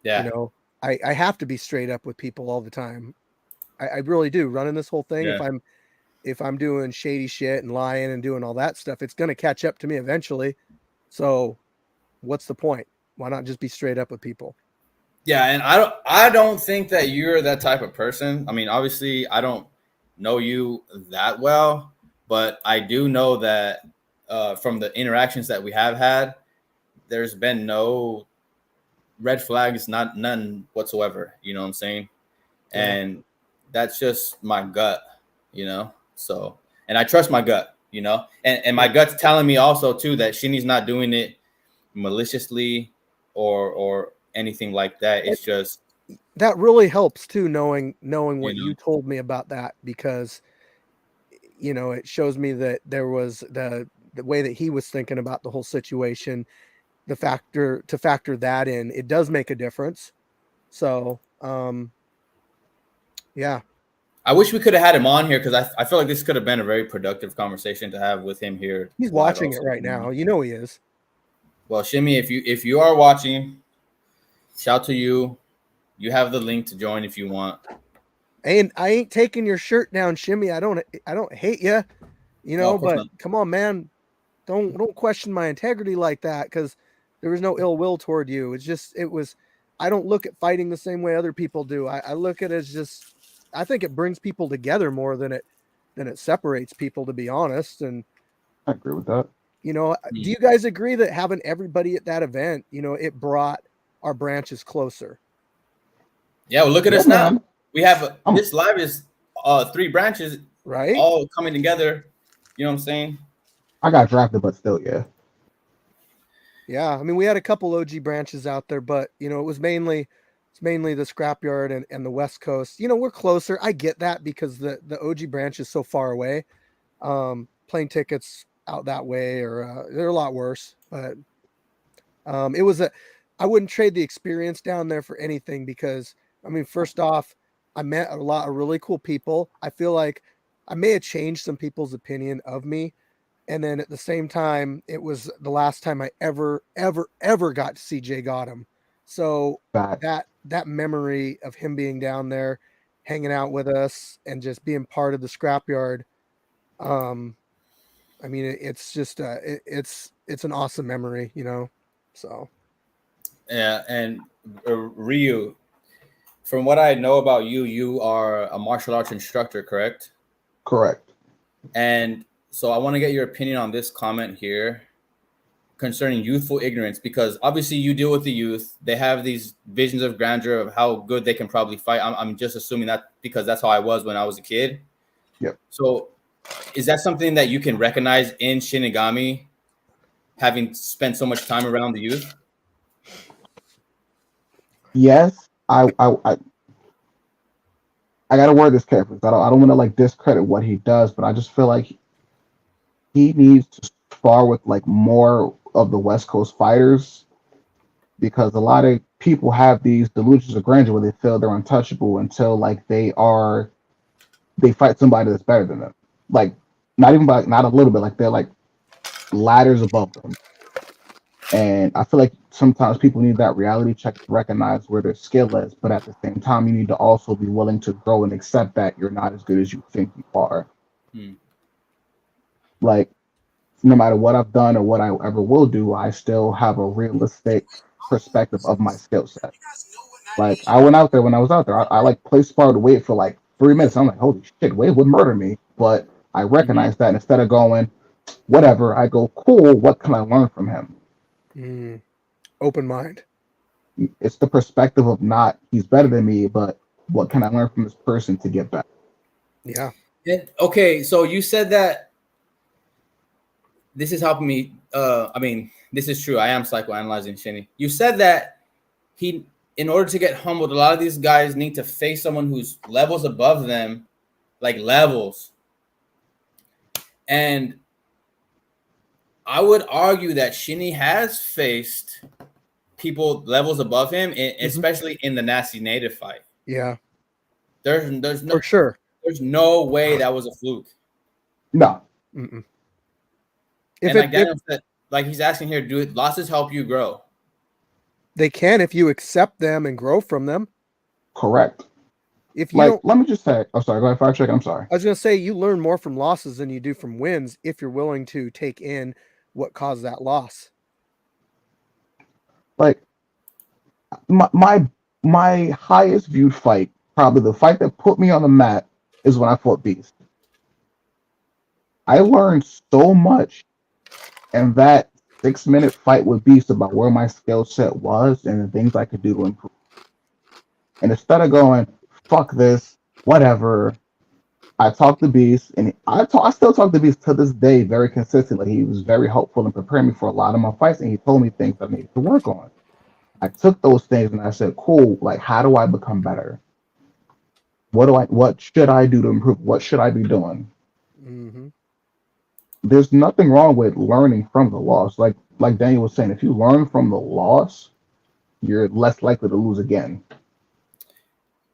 yeah, I have to be straight up with people all the time. I really do. Running this whole thing, yeah. if I'm doing shady shit and lying and doing all that stuff, it's going to catch up to me eventually. So what's the point? Why not just be straight up with people? Yeah, and I don't think that you're that type of person. I mean, obviously, I don't know you that well, but I do know that from the interactions that we have had, there's been no red flags, none whatsoever. You know what I'm saying? Yeah. And that's just my gut, So, and I trust my gut, and my gut's telling me also too that Shinny's not doing it maliciously or anything like that. It's just that really helps too, knowing what you told me about that, because it shows me that there was the way that he was thinking about the whole situation, to factor that in, it does make a difference. So yeah, I wish we could have had him on here because I feel like this could have been a very productive conversation to have with him here. He's watching it right now. You know he is. Well, Shimmy, if you are watching, shout to you. You have the link to join if you want. And I ain't taking your shirt down, Shimmy. I don't hate you, but not. Come on, man. Don't question my integrity like that, because there was no ill will toward you. I don't look at fighting the same way other people do. I look at it as just, I think it brings people together more than it separates people, to be honest. And I agree with that. do you guys agree that having everybody at that event, it brought our branches closer? Yeah, well, look at us now. We have this live is 3 branches, right? All coming together. You know what I'm saying? I got drafted, but still, yeah. Yeah, I mean, we had a couple OG branches out there, but it was mainly the scrapyard and the West Coast. We're closer. I get that because the OG branch is so far away. Plane tickets out that way, or they're a lot worse. But I wouldn't trade the experience down there for anything, because I mean, first off, I met a lot of really cool people. I feel like I may have changed some people's opinion of me. And then at the same time, it was the last time I ever got to see Jay Gotham. So that memory of him being down there, hanging out with us, and just being part of the scrapyard. I mean, it's just it's an awesome memory, So. Yeah, and Ryu, from what I know about you, you are a martial arts instructor, correct? Correct. And so I want to get your opinion on this comment here concerning youthful ignorance, because obviously you deal with the youth. They have these visions of grandeur of how good they can probably fight. I'm just assuming that because that's how I was when I was a kid. Yep. So is that something that you can recognize in Shinigami, having spent so much time around the youth? Yes, I gotta word this carefully. I don't want to like discredit what he does, but I just feel like he needs to spar with like more of the West Coast fighters, because a lot of people have these delusions of grandeur where they feel they're untouchable until like they fight somebody that's better than them. Like not a little bit, like they're like ladders above them. And I feel like sometimes people need that reality check to recognize where their skill is, but at the same time, you need to also be willing to grow and accept that you're not as good as you think you are. Like, no matter what I've done or what I ever will do, I still have a realistic perspective of my skill set. Like, I went out there when I was out there, I like placed spar to wait for like 3 minutes. I'm like, holy shit, Wade would murder me. But I recognize that instead of going, whatever, I go, cool, what can I learn from him? Open mind. It's the perspective of not he's better than me, but what can I learn from this person to get better? Yeah. Okay, so you said that this is helping me. I mean, this is true. I am psychoanalyzing Shinny. You said that in order to get humbled, a lot of these guys need to face someone who's levels above them, like levels. And I would argue that Shinny has faced people levels above him, especially in the Nasty Native fight. Yeah. There's no for sure. There's no way that was a fluke. No. Like he's asking here, do losses help you grow? They can if you accept them and grow from them. Correct. If you let me just say, I'm sorry, go ahead, Firechicken. I'm sorry. I was gonna say you learn more from losses than you do from wins if you're willing to take in what caused that loss. Like my highest viewed fight, probably the fight that put me on the map, is when I fought Beast. I learned so much in that 6-minute fight with Beast about where my skill set was and the things I could do to improve. And instead of going, fuck this, whatever, I talked to Beast, and I still talk to Beast to this day very consistently. He was very helpful in preparing me for a lot of my fights, and he told me things I needed to work on. I took those things and I said, cool, like, how do I become better? What should I do to improve? What should I be doing? There's nothing wrong with learning from the loss. Like Daniel was saying, if you learn from the loss, you're less likely to lose again.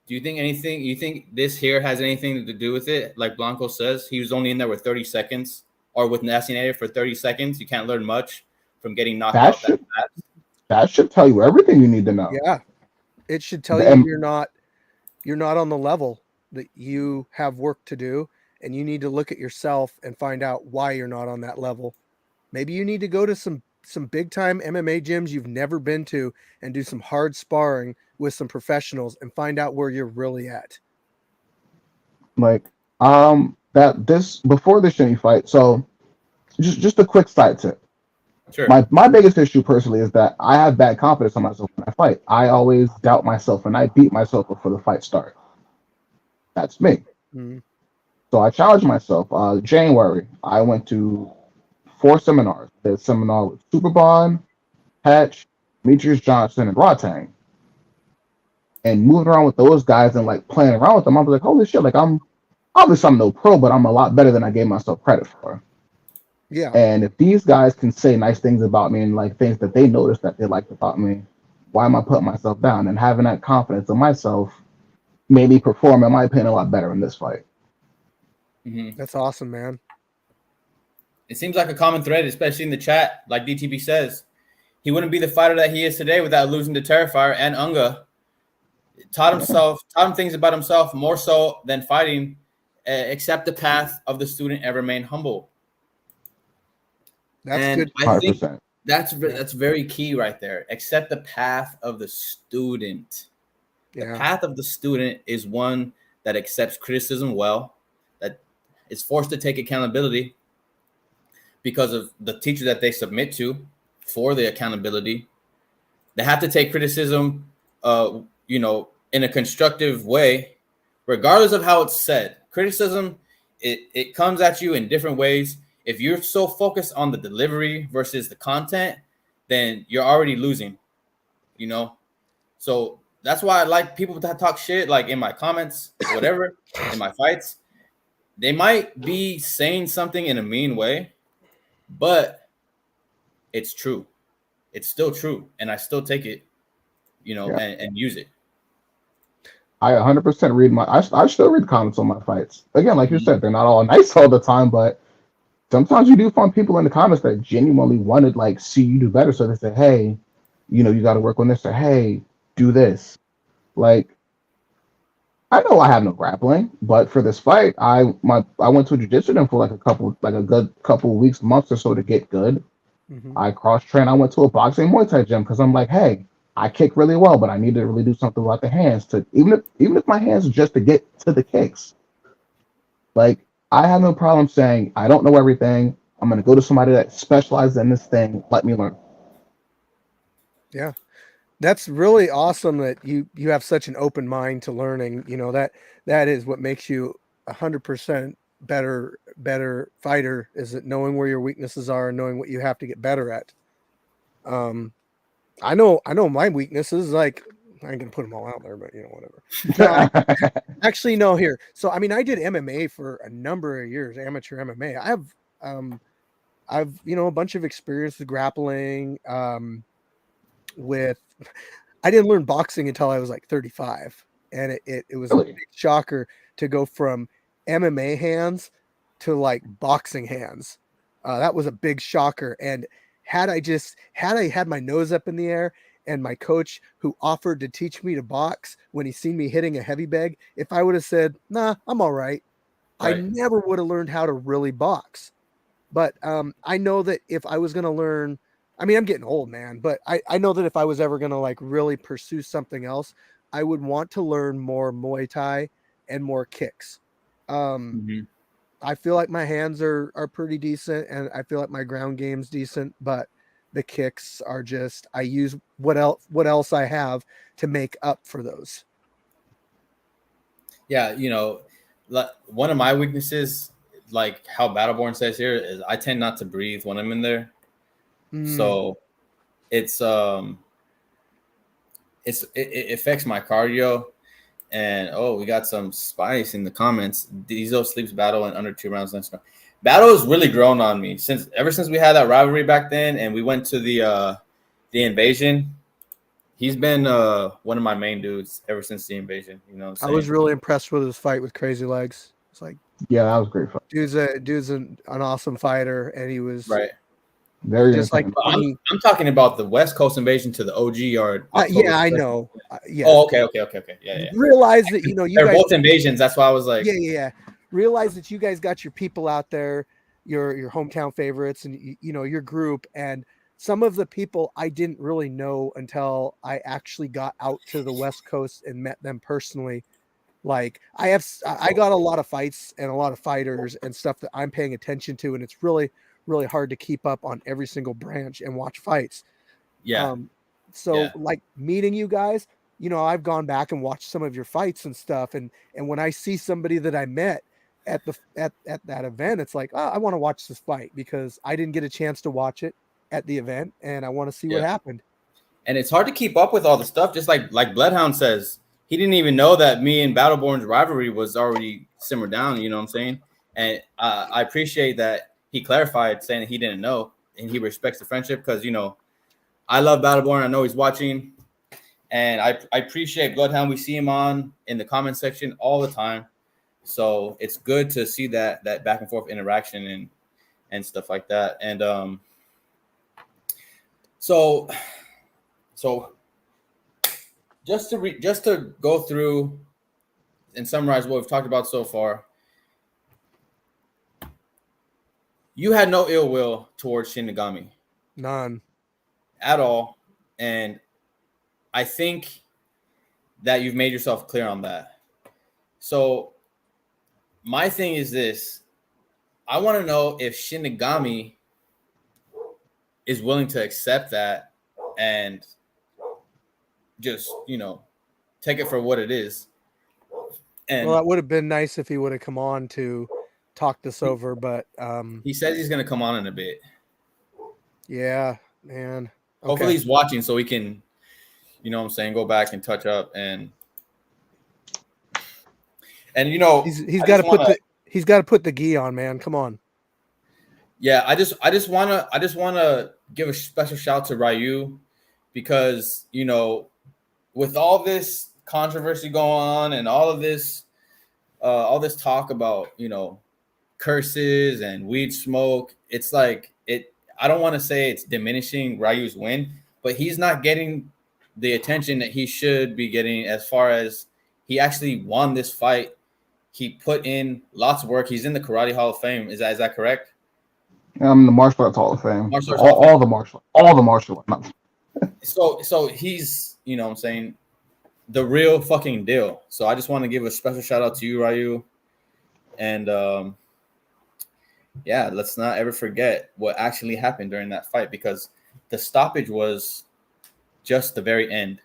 Do you think anything? You think this here has anything to do with it? Like Blanco says, he was only in there with 30 seconds, or with Nassinator for 30 seconds. You can't learn much from getting knocked That out that should fast. that should tell you everything you need to know. Yeah, it should tell The- you you're not on the level, that you have work to do, and you need to look at yourself and find out why you're not on that level. Maybe you need to go to some big time MMA gyms you've never been to and do some hard sparring with some professionals and find out where you're really at. Like that this before the Shinny fight. So just a quick side tip. Sure. My biggest issue personally is that I have bad confidence in myself when I fight. I always doubt myself and I beat myself before the fight starts. That's me. Mm-hmm. So I challenged myself. January, I went to 4 seminars. The seminar with Superbond, Patch, Demetrius Johnson, and Rotang. And moving around with those guys and like playing around with them, I was like, holy shit, like I'm no pro, but I'm a lot better than I gave myself credit for. Yeah. And if these guys can say nice things about me and like things that they noticed that they liked about me, why am I putting myself down? And having that confidence in myself made me perform, in my opinion, a lot better in this fight. Mm-hmm. That's awesome, man. It seems like a common thread, especially in the chat. Like DTB says, he wouldn't be the fighter that he is today without losing to Terrifier and Unga. Taught him things about himself more so than fighting. Accept the path of the student and remain humble. That's and good. I think 100%. that's very key right there. Accept the path of the student. The path of the student is one that accepts criticism well, that is forced to take accountability because of the teacher that they submit to for the accountability. They have to take criticism, in a constructive way, regardless of how it's said. Criticism, it comes at you in different ways. If you're so focused on the delivery versus the content, then you're already losing, So that's why I like people that talk shit, like in my comments, whatever, in my fights. They might be saying something in a mean way, but it's true. It's still true. And I still take it, and use it. I 100% read I still read comments on my fights. Again, like you said, they're not all nice all the time, but sometimes you do find people in the comments that genuinely wanted like see you do better. So they say, hey, you got to work on this, or hey, do this. Like, I know I have no grappling, but for this fight, I went to a jiu-jitsu gym for a good couple weeks, months or so to get good. Mm-hmm. I cross-trained. I went to a boxing Muay Thai gym because I'm like, hey, I kick really well, but I need to really do something about the hands to even if my hands are just to get to the kicks. Like, I have no problem saying I don't know everything. I'm gonna go to somebody that specializes in this thing. Let me learn. Yeah, that's really awesome that you have such an open mind to learning. That is what makes you 100% better fighter, is that knowing where your weaknesses are and knowing what you have to get better at. I know my weaknesses. Like, I ain't gonna put them all out there, but whatever. Actually, no. Here, so I did MMA for a number of years, amateur MMA. I've a bunch of experience with grappling. I didn't learn boxing until I was like 35, and it was a big shocker to go from MMA hands to like boxing hands. That was a big shocker, and had I had my nose up in the air, and my coach who offered to teach me to box when he seen me hitting a heavy bag, if I would have said, nah, I'm all right, I never would have learned how to really box. But I know that if I was going to learn, I'm getting old, man, but I know that if I was ever going to like really pursue something else, I would want to learn more Muay Thai and more kicks. I feel like my hands are pretty decent, and I feel like my ground game's decent, but the kicks are just, I use what else I have to make up for those. Yeah, one of my weaknesses, like how Battleborn says here, is I tend not to breathe when I'm in there. So it affects my cardio. And we got some spice in the comments. Diesel sleeps Battle in under 2 rounds next round. Battle has really grown on me ever since we had that rivalry back then, and we went to the invasion. he's been one of my main dudes ever since the invasion. You know what I'm I saying? was really impressed with his fight with Crazy Legs. It's like, Yeah, that was great fun. dude's an awesome fighter, and he was right. Very just like entertaining. I'm talking about the West Coast invasion to the OG yard. yeah, I know. Yeah. Oh, okay. Yeah. Realize that you They're guys both invasions. That's why I was like, yeah. Realize that you guys got your people out there, your hometown favorites, and your group, and some of the people I didn't really know until I actually got out to the West Coast and met them personally. Like I got a lot of fights and a lot of fighters and stuff that I'm paying attention to, and it's really, really hard to keep up on every single branch and watch fights. yeah, So like meeting you guys, I've gone back and watched some of your fights and stuff, and when I see somebody that I met at that event, it's like, oh, I want to watch this fight because I didn't get a chance to watch it at the event, and I want to see what happened. And it's hard to keep up with all the stuff. Just like Bloodhound says, he didn't even know that me and Battleborn's rivalry was already simmered down. You know what I'm saying? And I appreciate that he clarified, saying that he didn't know and he respects the friendship because I love Battleborn. I know he's watching, and I appreciate Bloodhound. We see him in the comment section all the time, so it's good to see that back and forth interaction and stuff like that. And so just to go through and summarize what we've talked about so far, you had no ill will towards Shinigami. None. At all. And I think that you've made yourself clear on that. So my thing is this. I want to know if Shinigami is willing to accept that and just, take it for what it is. And well, that would have been nice if he would have come on to talk this over, but he says he's going to come on in a bit. Yeah, man. Okay. Hopefully he's watching so he can, go back and touch up and he's got to put the gi on, man. Come on. Yeah, I just want to give a special shout to Ryu because, with all this controversy going on and all this talk about, curses and weed smoke, it's like I don't want to say it's diminishing Ryu's win, but he's not getting the attention that he should be getting as far as he actually won this fight. He put in lots of work. He's in the Karate Hall of Fame. Is that correct? The Martial Arts Hall of Fame. All the martial arts. So he's, what I'm saying, the real fucking deal. So I just want to give a special shout out to you, Ryu. And let's not ever forget what actually happened during that fight because the stoppage was just the very end.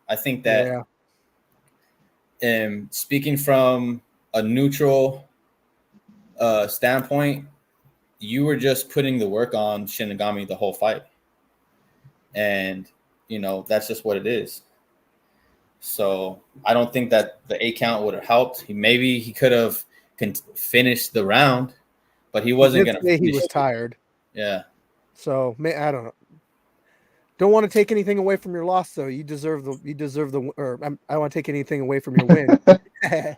I think that speaking from a neutral standpoint, you were just putting the work on Shinigami the whole fight. And, that's just what it is. So I don't think that the 8 count would have helped. Maybe he could have finished the round, but he wasn't going to. He was tired. Yeah. So I don't know. Don't want to take anything away from your loss, though. You deserve the. Or I want to take anything away from your win. I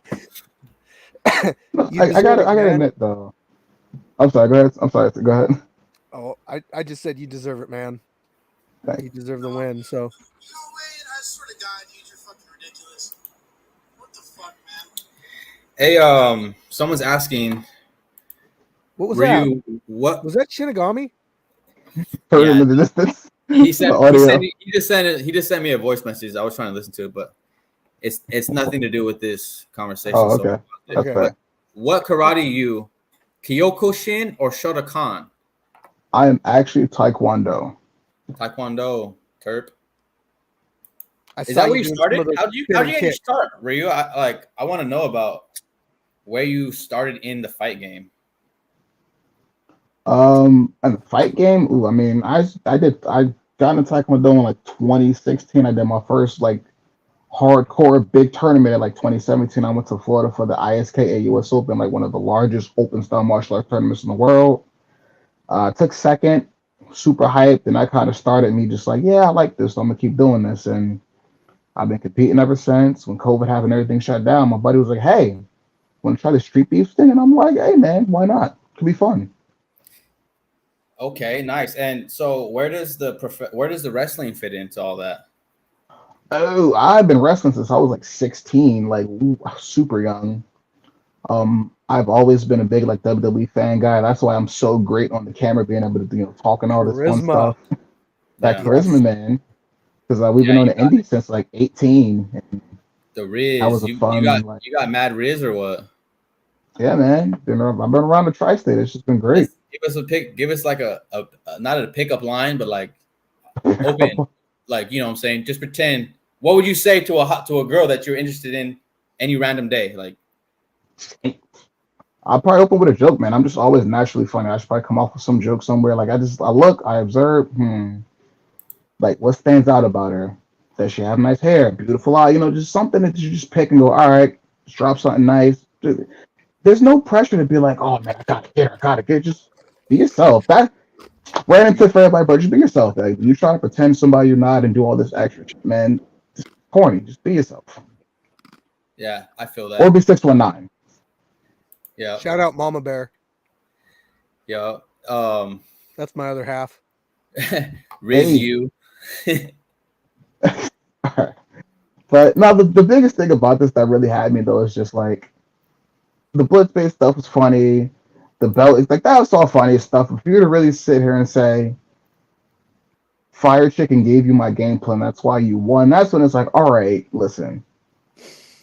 gotta admit though. I'm sorry. Go ahead. Oh, I just said you deserve it, man. Thanks. You deserve the win. So. Wayne, I swear to God, dude, you're fucking ridiculous. What the fuck, man? Hey, someone's asking. What was Ryu, that? What was that? Shinigami? Heard him in the distance. He said he just sent me a voice message. I was trying to listen to it, but it's nothing to do with this conversation. Oh, okay. So, Okay. What karate you, Kyokushin or Shotokan? I am actually Taekwondo. Taekwondo, Terp. Is Is that where you started? How'd you get your start, Ryu? I want to know about where you started in the fight game. And the fight game. Ooh, I mean, I got into Taekwondo in like 2016. I did my first like hardcore big tournament in like 2017. I went to Florida for the ISKA US Open, like one of the largest open style martial arts tournaments in the world. Took second. super hyped, and that kind of started me just like, yeah, I like this, so I'm gonna keep doing this. And I've been competing ever since. When COVID happened, everything shut down. My buddy was like, hey, want to try the street beef thing? And I'm like, hey man, why not? It could be fun. Okay, nice. And so where does the wrestling fit into all that? Oh, I've been wrestling since I was like 16, like super young. I've always been a big like WWE fan guy. That's why I'm so great on the camera, being able to talk and all this fun Charisma. stuff. That Yeah. charisma, man. Because we've been on the indie since like 18. And The Riz. that was a fun. You got mad Riz or what? Yeah, man. I've been around the tri-state. It's just been great. Give us a pick. Give us like a not a pickup line, but like open, like you know what I'm saying. Just pretend. What would you say to a girl that you're interested in any random day? Like, I'll probably open with a joke, man. I'm just always naturally funny. I should probably come off with some joke somewhere. Like I look, I observe. Like what stands out about her? Does she have nice hair, beautiful eye? Just something that you just pick and go. All right, just drop something nice. There's no pressure to be like, oh man, I gotta get her. Just be yourself. That ran into for everybody, but just be yourself. Like, you try to pretend somebody you're not and do all this extra shit, man. Just corny. Just be yourself. yeah, I feel that. Or be 619. Yeah. Shout out Mama Bear. Yeah. That's my other half. Riz you. Alright. But no, the biggest thing about this that really had me though is just like the blitz-based stuff was funny. The belt is like that was all funny stuff. If you were to really sit here and say Firechicken gave you my game plan, that's why you won, that's when it's like, all right, listen.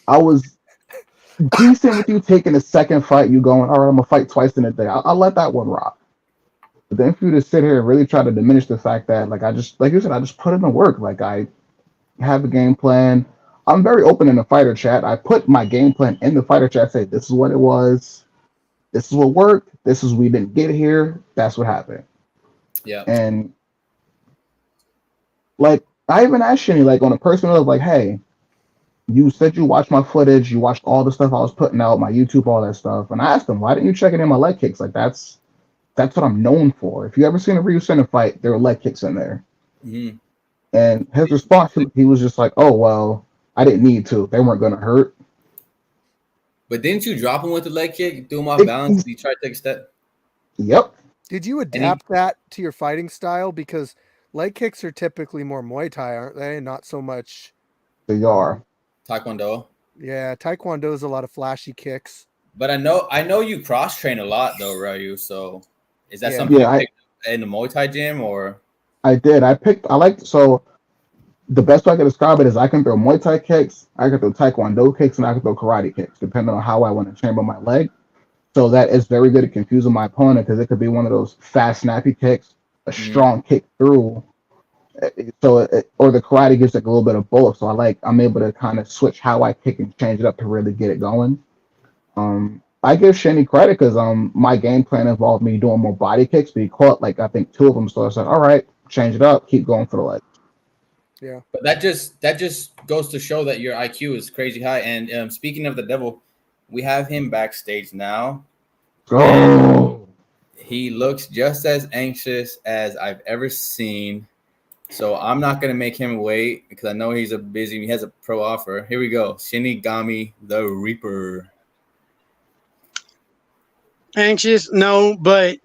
I was decent with you taking the second fight, you going, all right, I'm gonna fight twice in a day. I'll let that one rock. But then for you to sit here and really try to diminish the fact that like you said, I just put in the work. Like I have a game plan. I'm very open in the fighter chat. I put my game plan in the fighter chat, say this is what it was, this is what worked, this is we didn't get here, that's what happened. Yeah. And like I even asked Shinny, like on a personal level, like, hey, you said you watched my footage, you watched all the stuff I was putting out, my YouTube, all that stuff. And I asked him, why didn't you check it in my leg kicks? Like that's what I'm known for. If you ever seen a Ryu Sennin fight, there were leg kicks in there. Mm-hmm. And his response, he was just like, oh, well, I didn't need to. They weren't going to hurt. But didn't you drop him with the leg kick? You threw him off balance and he tried to take a step? Yep. Did you adapt that to your fighting style? Because leg kicks are typically more Muay Thai, aren't they? Not so much. They are. Taekwondo. Yeah, Taekwondo is a lot of flashy kicks. But I know you cross train a lot though, Ryu. So is that something you picked in the Muay Thai gym or? I did. So the best way I can describe it is I can throw Muay Thai kicks, I can throw Taekwondo kicks, and I can throw karate kicks, depending on how I want to chamber my leg. So that is very good at confusing my opponent because it could be one of those fast, snappy kicks, a strong kick through. Or the karate gives like a little bit of both. So I'm able to kind of switch how I kick and change it up to really get it going. I give Shinny credit because my game plan involved me doing more body kicks, but he caught like I think 2 of them. So I said, all right, change it up, keep going for the leg. Yeah. But that just goes to show that your IQ is crazy high. And speaking of the devil, we have him backstage now. Oh. He looks just as anxious as I've ever seen. So I'm not gonna make him wait because I know he has a pro offer. Here we go. Shinigami the Reaper. Anxious? No, but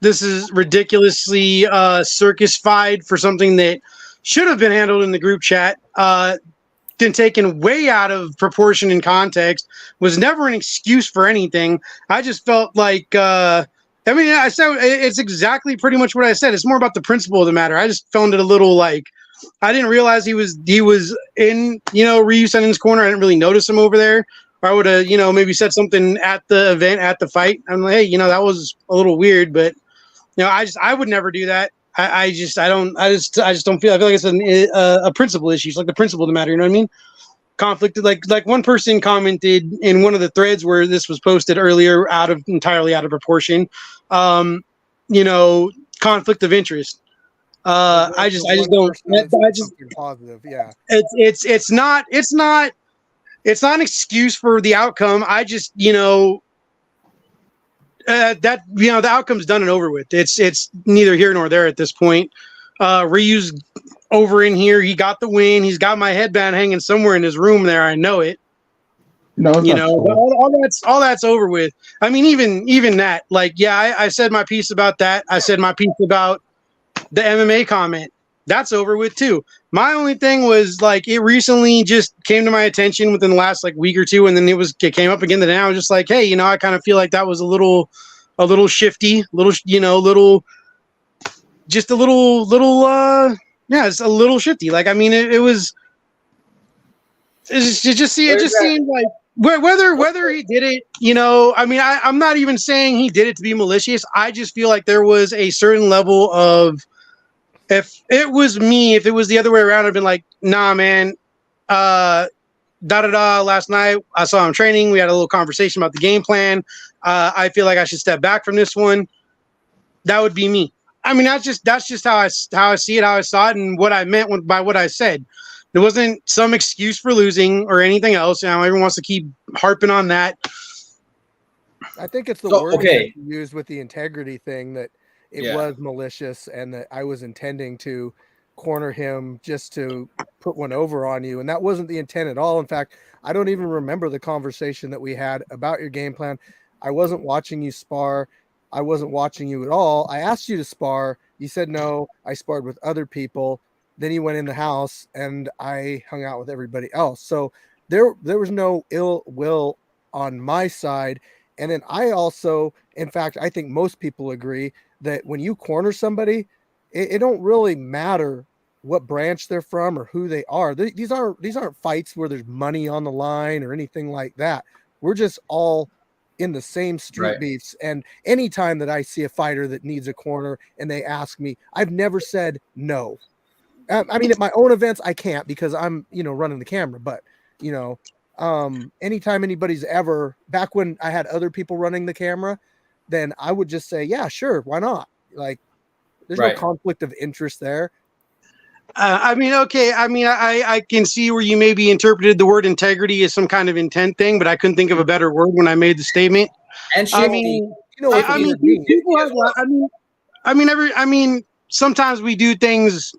this is ridiculously circus-fied for something that should have been handled in the group chat. Been taken way out of proportion and context. Was never an excuse for anything. I just felt like I said it's exactly pretty much what I said. It's more about the principle of the matter. I just found it a little like I didn't realize he was in Ryu Sennin's corner. I didn't really notice him over there. Or I would have maybe said something at the event, at the fight. I'm like, hey, that was a little weird, but I would never do that. I just don't feel. I feel like it's a principle issue. It's like the principle of the matter. You know what I mean? Conflict. Like one person commented in one of the threads where this was posted earlier, entirely out of proportion. Conflict of interest. I just don't. Positive. Yeah. It's not an excuse for the outcome. I just that the outcome's done and over with. It's neither here nor there at this point. Ryu's over in here. He got the win. He's got my headband hanging somewhere in his room there. I know it. No, all that's over with. I mean, even that, like, yeah, I said my piece about that. I said my piece about the MMA comment. That's over with too. My only thing was, like, it recently just came to my attention within the last like week or two, and then it came up again today. I was just like, hey, I kind of feel like that was a little shifty, just a little it's a little shifty. Like, I mean, it just seemed like whether he did it, I mean, I'm not even saying he did it to be malicious. I just feel like there was a certain level of, if it was me, if it was the other way around, I'd been like, nah, man, last night I saw him training. We had a little conversation about the game plan. I feel like I should step back from this one. That would be me. I mean, that's just how I see it, how I saw it, and what I meant by what I said. There wasn't some excuse for losing or anything else. Everyone wants to keep harping on that. I think it's the word that you used with the integrity thing, that it was malicious and that I was intending to corner him just to put one over on you. And that wasn't the intent at all. In fact, I don't even remember the conversation that we had about your game plan. I wasn't watching you spar. I wasn't watching you at all. I asked you to spar. You said no. I sparred with other people. Then you went in the house and I hung out with everybody else. So there was no ill will on my side. And then I also, in fact, I think most people agree that when you corner somebody, it don't really matter what branch they're from or who they are. These aren't fights where there's money on the line or anything like that. We're just all in the same street beefs. And anytime that I see a fighter that needs a corner and they ask me, I've never said no. I mean, at my own events, I can't because I'm, running the camera, but, anytime anybody's ever, back when I had other people running the camera, then I would just say, yeah, sure. Why not? Like, there's no conflict of interest there. I mean, okay. I mean, I can see where you maybe interpreted the word integrity as some kind of intent thing, but I couldn't think of a better word when I made the statement. And sometimes we do things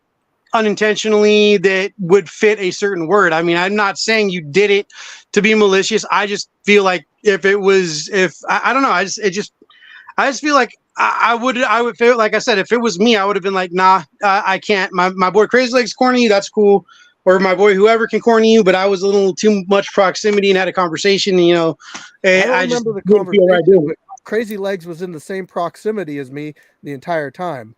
unintentionally that would fit a certain word. I mean, I'm not saying you did it to be malicious. I just feel like I don't know. I just feel like I would feel like, I said, if it was me, I would have been like, nah, I can't. My boy Crazy Legs corner you, that's cool. Or my boy whoever can corner you, but I was a little too much proximity and had a conversation, I don't remember the conversation. Crazy Legs was in the same proximity as me the entire time.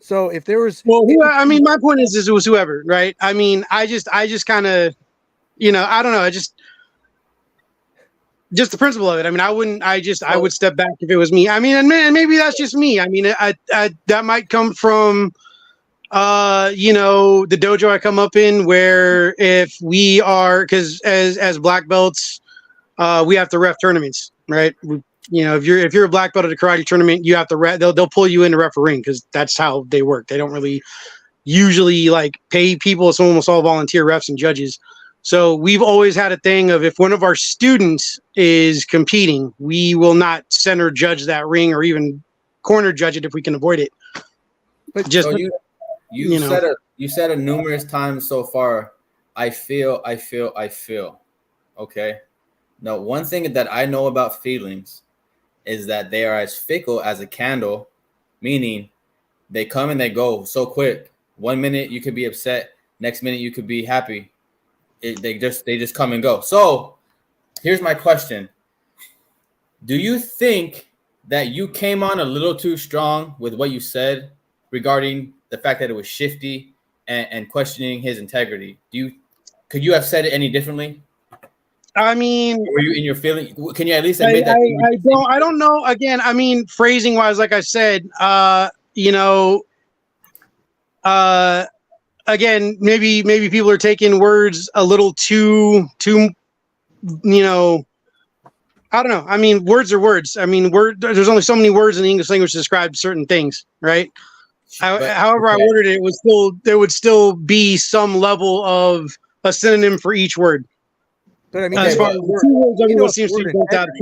So if there was, my point is it was whoever, right? I mean, I just kind of, I don't know. Just the principle of it. I mean, I would step back if it was me. I mean, and maybe that's just me. I mean, I that might come from, the dojo I come up in, where if we are, because as black belts, we have to ref tournaments, right? If you're a black belt at a karate tournament, you have to they'll pull you in to refereeing because that's how they work. They don't really usually pay people. It's almost all volunteer refs and judges. So we've always had a thing of, if one of our students is competing, we will not center judge that ring or even corner judge it if we can avoid it. But just you said it numerous times so far. I feel. Okay. Now, one thing that I know about feelings is that they are as fickle as a candle, meaning they come and they go so quick. 1 minute you could be upset, next minute you could be happy. They just come and go. So here's my question. Do you think that you came on a little too strong with what you said regarding the fact that it was shifty and questioning his integrity? Could you have said it any differently? I mean, were you in your feeling? Can you at least admit that? I don't know. Again, I mean, phrasing wise, like I said, again, maybe people are taking words a little too, I don't know. I mean, words are words. I mean, there's only so many words in the English language to describe certain things, right? However I worded it, there would still be some level of a synonym for each word. But I mean, as far as the 2 words everyone seems to be built out of.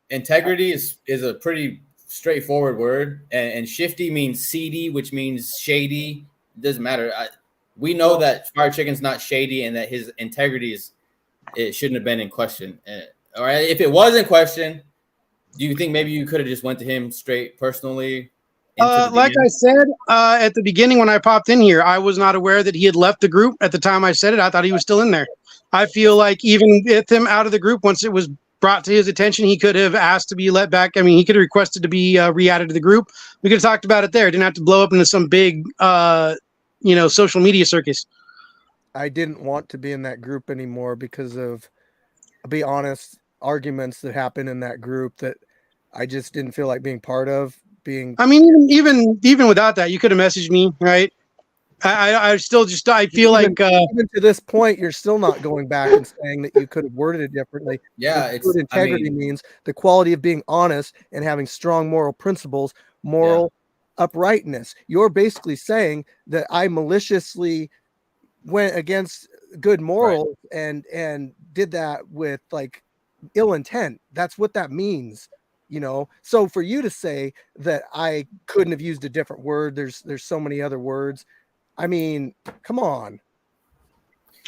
integrity is a pretty straightforward word, and shifty means seedy, which means shady. It doesn't matter. We know that Firechicken's not shady and that his integrity it shouldn't have been in question. All right, if it was in question, do you think maybe you could have just went to him straight personally? Like I said at the beginning when I popped in here, I was not aware that he had left the group at the time I said it. I thought he was still in there. I feel like even with him out of the group, once it was brought to his attention, he could have asked to be let back. I mean, he could have requested to be re-added to the group. We could have talked about it there. It didn't have to blow up into some big, social media circus. I didn't want to be in that group anymore because of, I'll be honest, arguments that happened in that group that I just didn't feel like being part of. I mean, even without that, you could have messaged me, right? I still just, I feel like even to this point, you're still not going back and saying that you could have worded it differently. Yeah, good integrity means the quality of being honest and having strong moral principles, uprightness. You're basically saying that I maliciously went against good morals and did that with like ill intent. That's what that means. So for you to say that I couldn't have used a different word, there's so many other words. I mean, come on.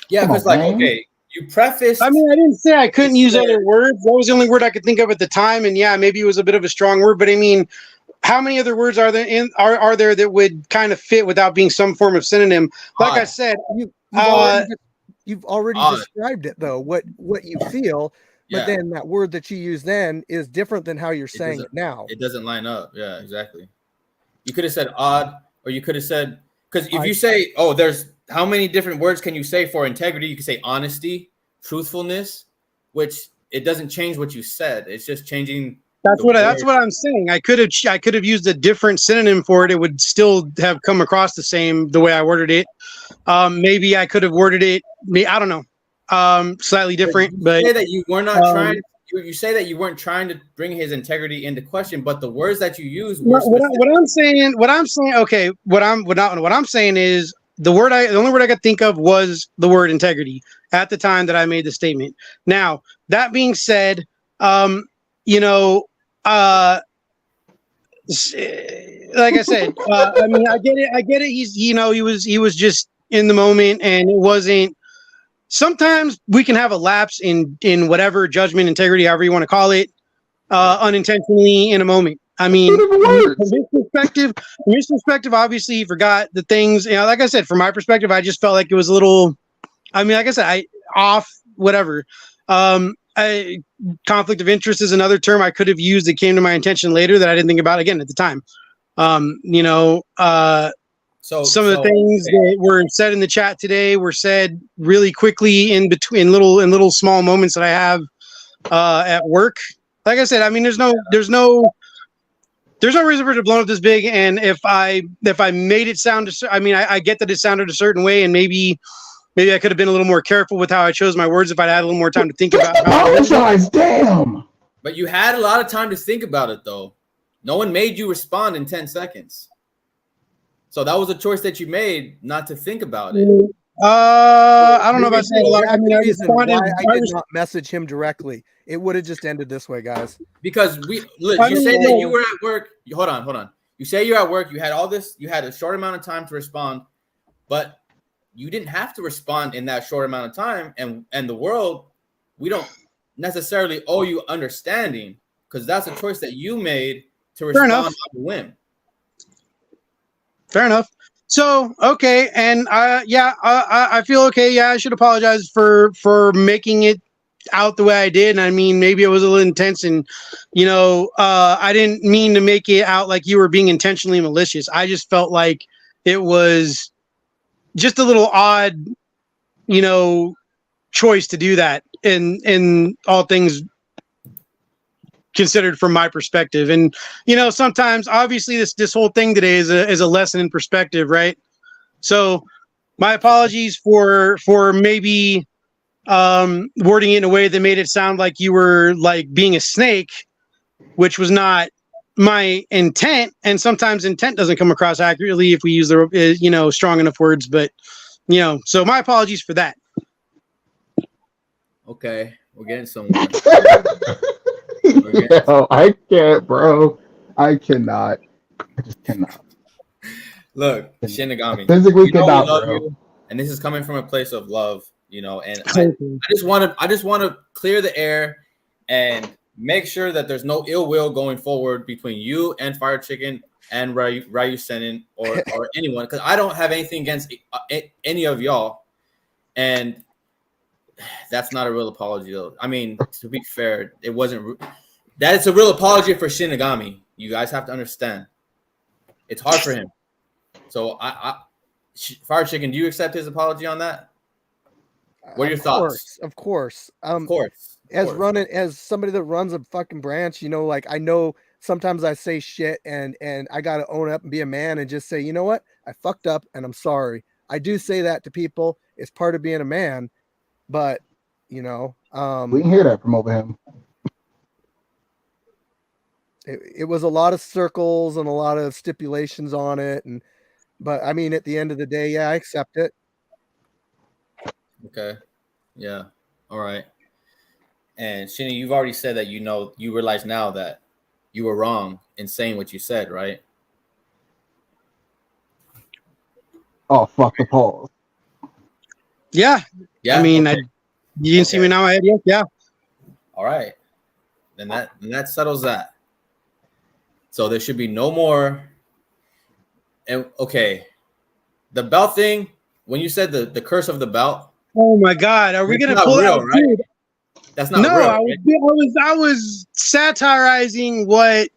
Yeah, because okay, you prefaced. I mean, I didn't say I couldn't use other words. That was the only word I could think of at the time, and yeah, maybe it was a bit of a strong word. But I mean, how many other words are there are there that would kind of fit without being some form of synonym? Like I said, you've already described it though. What you feel. But then that word that you use then is different than how you're saying it now. It doesn't line up. Yeah, exactly. You could have said odd, or you could have said, because if you say, there's how many different words can you say for integrity? You could say honesty, truthfulness, which it doesn't change what you said. It's just changing. That's what I'm saying. I could have used a different synonym for it. It would still have come across the way I worded it. Maybe I could have worded it. I don't know. Slightly different, but you say that you were not trying. You say that you weren't trying to bring his integrity into question, but the words that you use were what I'm saying. Okay, what I'm saying is the only word I could think of was the word integrity at the time that I made the statement. Now that being said, like I said, I mean, I get it. He was just in the moment, and it wasn't. Sometimes we can have a lapse in whatever judgment, integrity, however you want to call it, unintentionally in a moment. I mean, from his perspective, obviously he forgot the things. Like I said, from my perspective, I just felt like it was a little. I mean, like I said, whatever. Conflict of interest is another term I could have used that came to my attention later that I didn't think about again at the time. So some of the things that were said in the chat today were said really quickly in little small moments that I have at work. Like I said, I mean, there's no reason for it to blow up this big. And if I made it sound, I get that it sounded a certain way, and maybe I could have been a little more careful with how I chose my words if I'd had a little more time to think about it. Apologize, damn. But you had a lot of time to think about it, though. No one made you respond in 10 seconds. So that was a choice that you made not to think about it. I don't know about saying a lot. I mean, I did not message him directly. It would have just ended this way, guys. Because you say that you were at work. Hold on. You say you're at work. You had all this. You had a short amount of time to respond, but you didn't have to respond in that short amount of time. And the world, we don't necessarily owe you understanding because that's a choice that you made to respond on a whim. Fair enough. So, okay. And I feel okay. Yeah, I should apologize for making it out the way I did. And I mean, maybe it was a little intense and, I didn't mean to make it out like you were being intentionally malicious. I just felt like it was just a little odd, choice to do that in all things considered from my perspective. And sometimes obviously this whole thing today is a lesson in perspective, right? So my apologies for maybe wording it in a way that made it sound like you were like being a snake, which was not my intent. And sometimes intent doesn't come across accurately if we use the strong enough words, but so my apologies for that. Okay, we're getting somewhere. against. Yo, I can't, bro. I cannot. I just cannot. Look, I Shinigami, physically you know we cannot, love bro. you, and this is coming from a place of love, and I just want to clear the air and make sure that there's no ill will going forward between you and Firechicken and Ryu Sennin or anyone, because I don't have anything against any of y'all, and that's not a real apology though. I mean, to be fair, it wasn't. That is a real apology for Shinigami. You guys have to understand. It's hard for him. So Firechicken, do you accept his apology on that? What are your thoughts? Of course. As somebody that runs a fucking branch, like I know sometimes I say shit and I gotta own up and be a man and just say, you know what? I fucked up and I'm sorry. I do say that to people. It's part of being a man, but we can hear that from over him. It was a lot of circles and a lot of stipulations on it, but I mean, at the end of the day, yeah, I accept it. Okay. Yeah. All right. And Shinny, you've already said that you realize now that you were wrong in saying what you said, right? Oh, fuck the pause. Yeah. I mean, okay. You didn't see me now, Ed? Yeah. All right. Then that settles that. So there should be no more. And okay, the belt thing. When you said the curse of the belt. Oh my God! Are we gonna pull real, out? Right? That's not real. I was satirizing what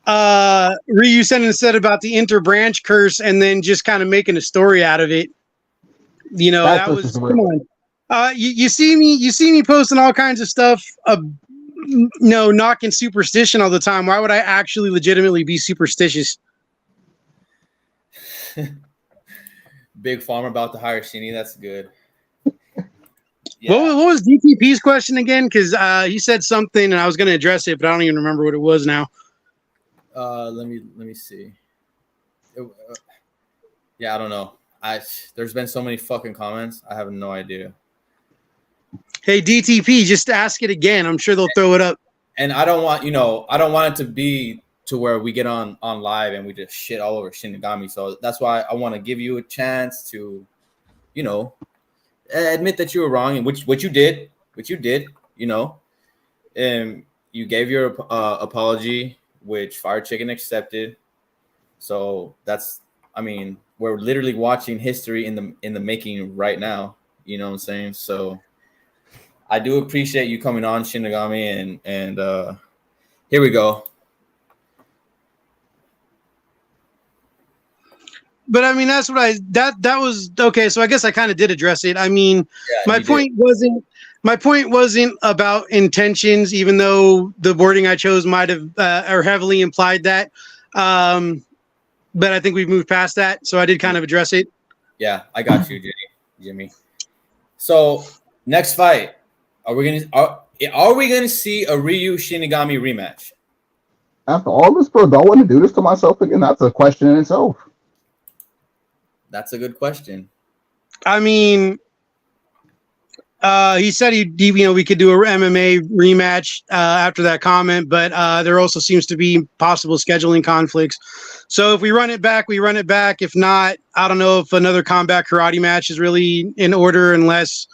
Ryu Sennin said about the interbranch curse, and then just kind of making a story out of it. That was come on. You see me posting all kinds of stuff. Knocking superstition all the time. Why would I actually legitimately be superstitious? Big Farm about to hire Shinny. That's good. Yeah. What was DTP's question again? Because he said something and I was going to address it, but I don't even remember what it was now. Let me see. I don't know. There's been so many fucking comments. I have no idea. Hey DTP, just ask it again. I'm sure they'll throw it up. And I don't want it to be to where we get on live and we just shit all over Shinigami. So that's why I want to give you a chance to, admit that you were wrong, and which you did, and you gave your apology, which Firechicken accepted. So we're literally watching history in the making right now. You know what I'm saying? So I do appreciate you coming on, Shinigami, and here we go. But I mean, that's what that was okay. So I guess I kind of did address it. I mean, my point wasn't about intentions, even though the wording I chose might have or heavily implied that. But I think we've moved past that, so I did kind of address it. Yeah, I got you, Jimmy. So next fight, are we gonna see a Ryu Shinigami rematch? After all this, bro, don't want to do this to myself again. That's a question in itself. That's a good question. I mean, he said we could do a MMA rematch after that comment, but there also seems to be possible scheduling conflicts. So if we run it back, we run it back. If not, I don't know if another combat karate match is really in order, unless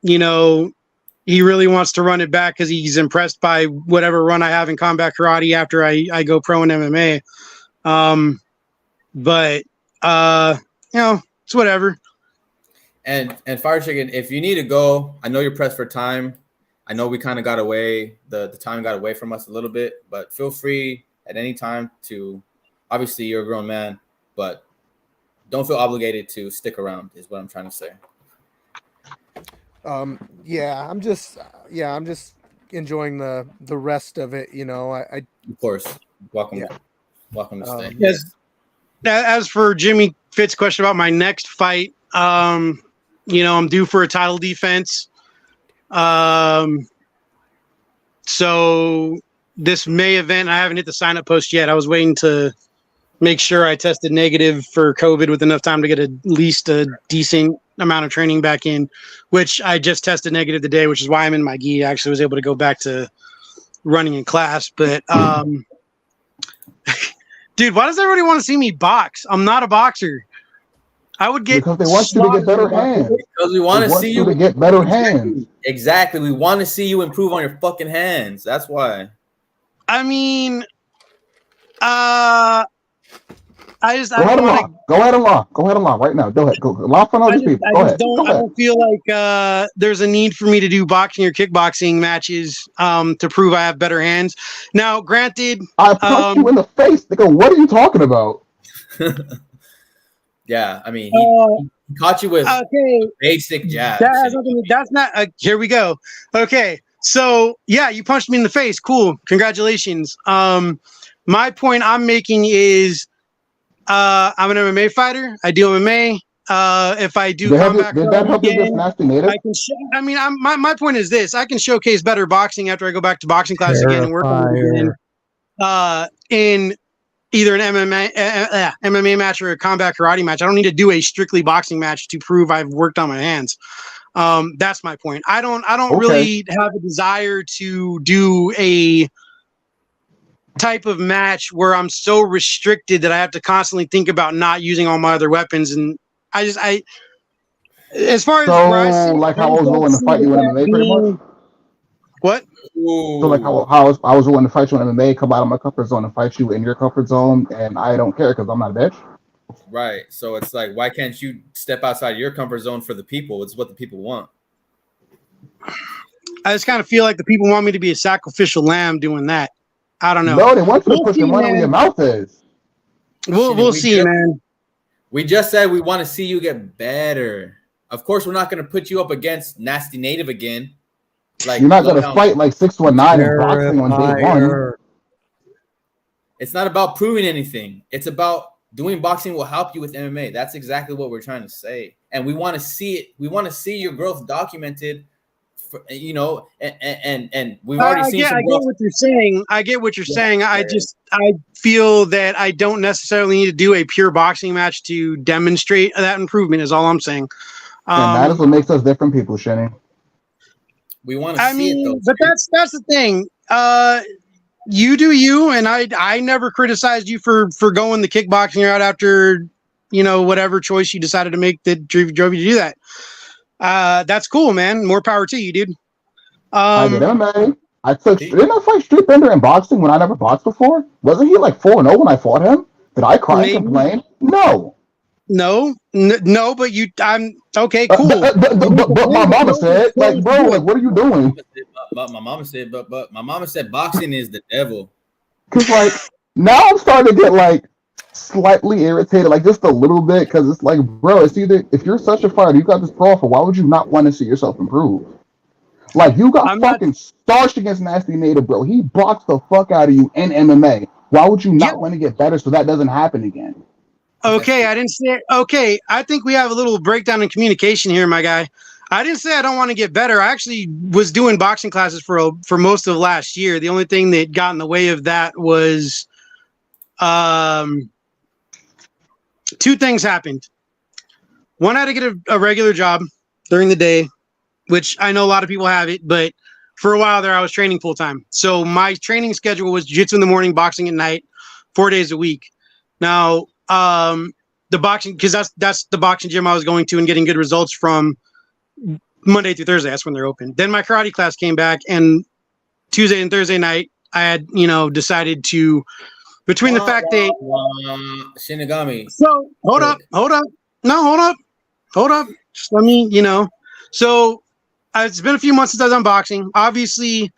he really wants to run it back because he's impressed by whatever run I have in combat karate after I go pro in MMA. But it's whatever. And Firechicken, if you need to go, I know you're pressed for time. I know we kind of got away. The time got away from us a little bit, but feel free at any time to. Obviously, you're a grown man, but don't feel obligated to stick around. Is what I'm trying to say. I'm just enjoying the rest of it. Of course, welcome to stay. Yes. As for Jimmy Fitt's question about my next fight, I'm due for a title defense. So this May event, I haven't hit the sign up post yet. I was waiting to make sure I tested negative for COVID with enough time to get at least a decent amount of training back in, which I just tested negative today, which is why I'm in my gi. I actually was able to go back to running in class. But dude, why does everybody want to see me box? I'm not a boxer. I would get because they want you to get better hands. Because we want to see you to get better hands. Exactly. We want to see you improve on your fucking hands. That's why. I mean, I Go ahead and lock right now. Go ahead. Go lock on all these people. Go ahead. I don't feel like there's a need for me to do boxing or kickboxing matches to prove I have better hands. Now, granted, I punched you in the face. They go, what are you talking about? Yeah, I mean, he caught you with basic jabs. That's not. Here we go. Okay, so yeah, you punched me in the face. Cool, congratulations. My point I'm making is, I'm an MMA fighter. I do MMA. If I do combat, did that help you against Nasty Native? My point is this: I can showcase better boxing after I go back to boxing class again and work on it again. In either an MMA match or a combat karate match. I don't need to do a strictly boxing match to prove I've worked on my hands. That's my point. I don't really have a desire to do a type of match where I'm so restricted that I have to constantly think about not using all my other weapons. And as far as like how I was willing to fight you in MMA, pretty much. What? Ooh. So like how I was willing to fight you in MMA, come out of my comfort zone and fight you in your comfort zone, and I don't care because I'm not a bitch. Right. So it's like, why can't you step outside your comfort zone for the people? It's what the people want. I just kind of feel like the people want me to be a sacrificial lamb doing that. I don't know. No, they want you to put your money where your mouth is. We'll see, man. We just said we want to see you get better. Of course, we're not going to put you up against Nasty Native again. Like, you're not going to fight like 619 in boxing on day one. It's not about proving anything. It's about doing boxing will help you with MMA. That's exactly what we're trying to say. And we want to see it. We want to see your growth documented, and we've already seen some growth. I get what you're saying. I get what you're saying. I feel that I don't necessarily need to do a pure boxing match to demonstrate that improvement is all I'm saying. And that is what makes us different people, Shinny. We want to see it, though. But that's the thing. You do you, and I never criticized you for going the kickboxing route after, whatever choice you decided to make that drove you to do that. That's cool, man. More power to you, dude. I did MMA. Didn't I fight Streetbender in boxing when I never boxed before? Wasn't he like 4-0 when I fought him? Did I cry and complain? No, but I'm okay, cool. But my mama said, like, bro, like, what are you doing? But my mama said boxing is the devil. Cause like now I'm starting to get like slightly irritated, like just a little bit, because it's like, bro, it's either if you're such a fighter, you got this pro offer, why would you not want to see yourself improve? Like you got starched against Nasty Native, bro. He boxed the fuck out of you in MMA. Why would you not want to get better so that doesn't happen again? Okay, I didn't say. Okay, I think we have a little breakdown in communication here, my guy. I didn't say I don't want to get better. I actually was doing boxing classes for most of last year. The only thing that got in the way of that was, two things happened. One, I had to get a regular job during the day, which I know a lot of people have it, but for a while there, I was training full time. So my training schedule was jiu-jitsu in the morning, boxing at night, 4 days a week. Now, the boxing, because that's the boxing gym I was going to and getting good results from Monday through Thursday. That's when they're open. Then my karate class came back, and Tuesday and Thursday night, I had, decided to, between the fact that Shinigami. So hold up. Just let me, So it's been a few months since I was unboxing. Obviously,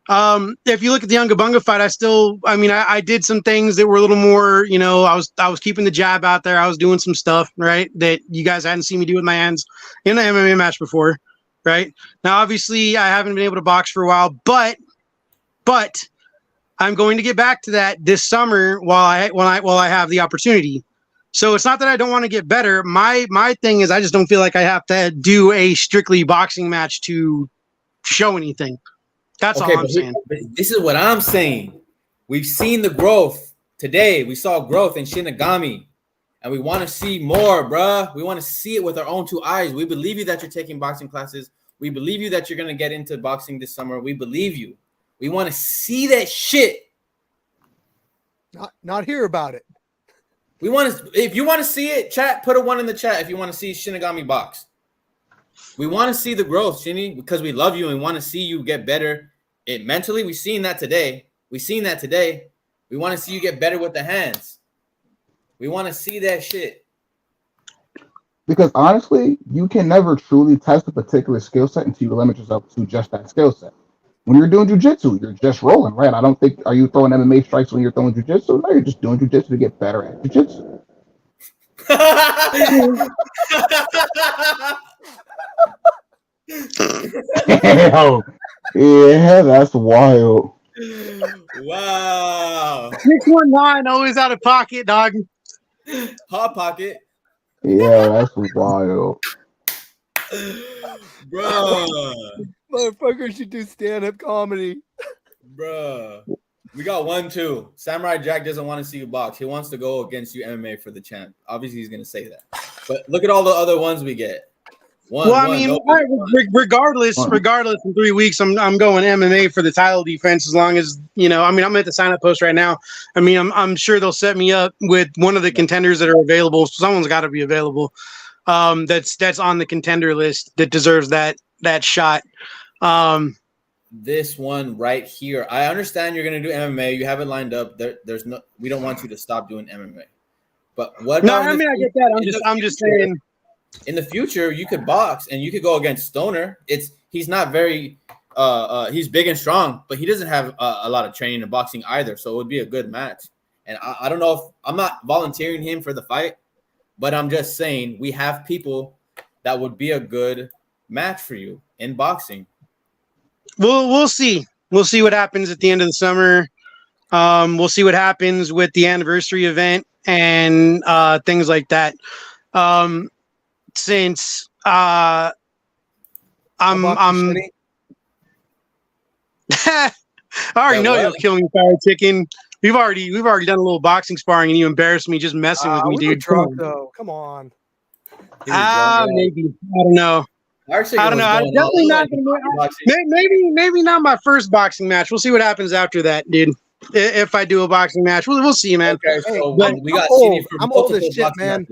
if you look at the Unga Bunga fight, I did some things that were a little more, I was keeping the jab out there. I was doing some stuff, right, that you guys hadn't seen me do with my hands in an MMA match before, right? Now, obviously, I haven't been able to box for a while, but I'm going to get back to that this summer while I have the opportunity. So it's not that I don't want to get better. My thing is I just don't feel like I have to do a strictly boxing match to show anything. That's all I'm saying. This is what I'm saying. We've seen the growth Today, we saw growth in Shinigami, and we want to see more, bruh. We want to see it with our own 2 eyes. We believe you that you're taking boxing classes. We believe you that you're going to get into boxing this summer. We believe you. We want to see that shit. Not hear about it. We want to. If you want to see it, chat. Put a 1 in the chat if you want to see Shinigami box. We want to see the growth, Shinny, because we love you and we want to see you get better. Mentally, we've seen that today. We've seen that today. We want to see you get better with the hands. We want to see that shit. Because honestly, you can never truly test a particular skill set until you limit yourself to just that skill set. When you're doing jiu-jitsu, you're just rolling, right? I don't think, are you throwing MMA strikes when you're throwing jiu-jitsu? No, you're just doing jiu-jitsu to get better at jiu-jitsu. Damn. Yeah, that's wild. Wow. 619 always out of pocket, dog. Hot pocket. Yeah, that's wild. Bruh. Motherfucker should do stand-up comedy. Bruh. We got 1-2. Samurai Jack doesn't want to see you box. He wants to go against you MMA for the champ. Obviously, he's going to say that. But look at all the other ones we get. Regardless, in 3 weeks, I'm going MMA for the title defense. As long as I'm at the sign up post right now. I'm sure they'll set me up with one of the contenders that are available. Someone's got to be available. That's on the contender list that deserves that shot. This one right here. I understand you're going to do MMA. You have it lined up. We don't want you to stop doing MMA. But what? No, I get that. I'm just saying. In the future, you could box and you could go against Stoner. He's not very he's big and strong, but he doesn't have a lot of training in boxing either. So it would be a good match. And I don't know if I'm not volunteering him for the fight, but I'm just saying we have people that would be a good match for you in boxing. We'll see. We'll see what happens at the end of the summer. We'll see what happens with the anniversary event and things like that. Since I already know you'll kill me, Firechicken. We've already done a little boxing sparring, and you embarrassed me just messing with me, dude. Drunk, though. Come on. Maybe. I don't know. I don't know. I'm definitely not gonna. Maybe not my first boxing match. We'll see what happens after that, dude. If I do a boxing match, we'll see, man. Okay, so we got I'm old as shit, man.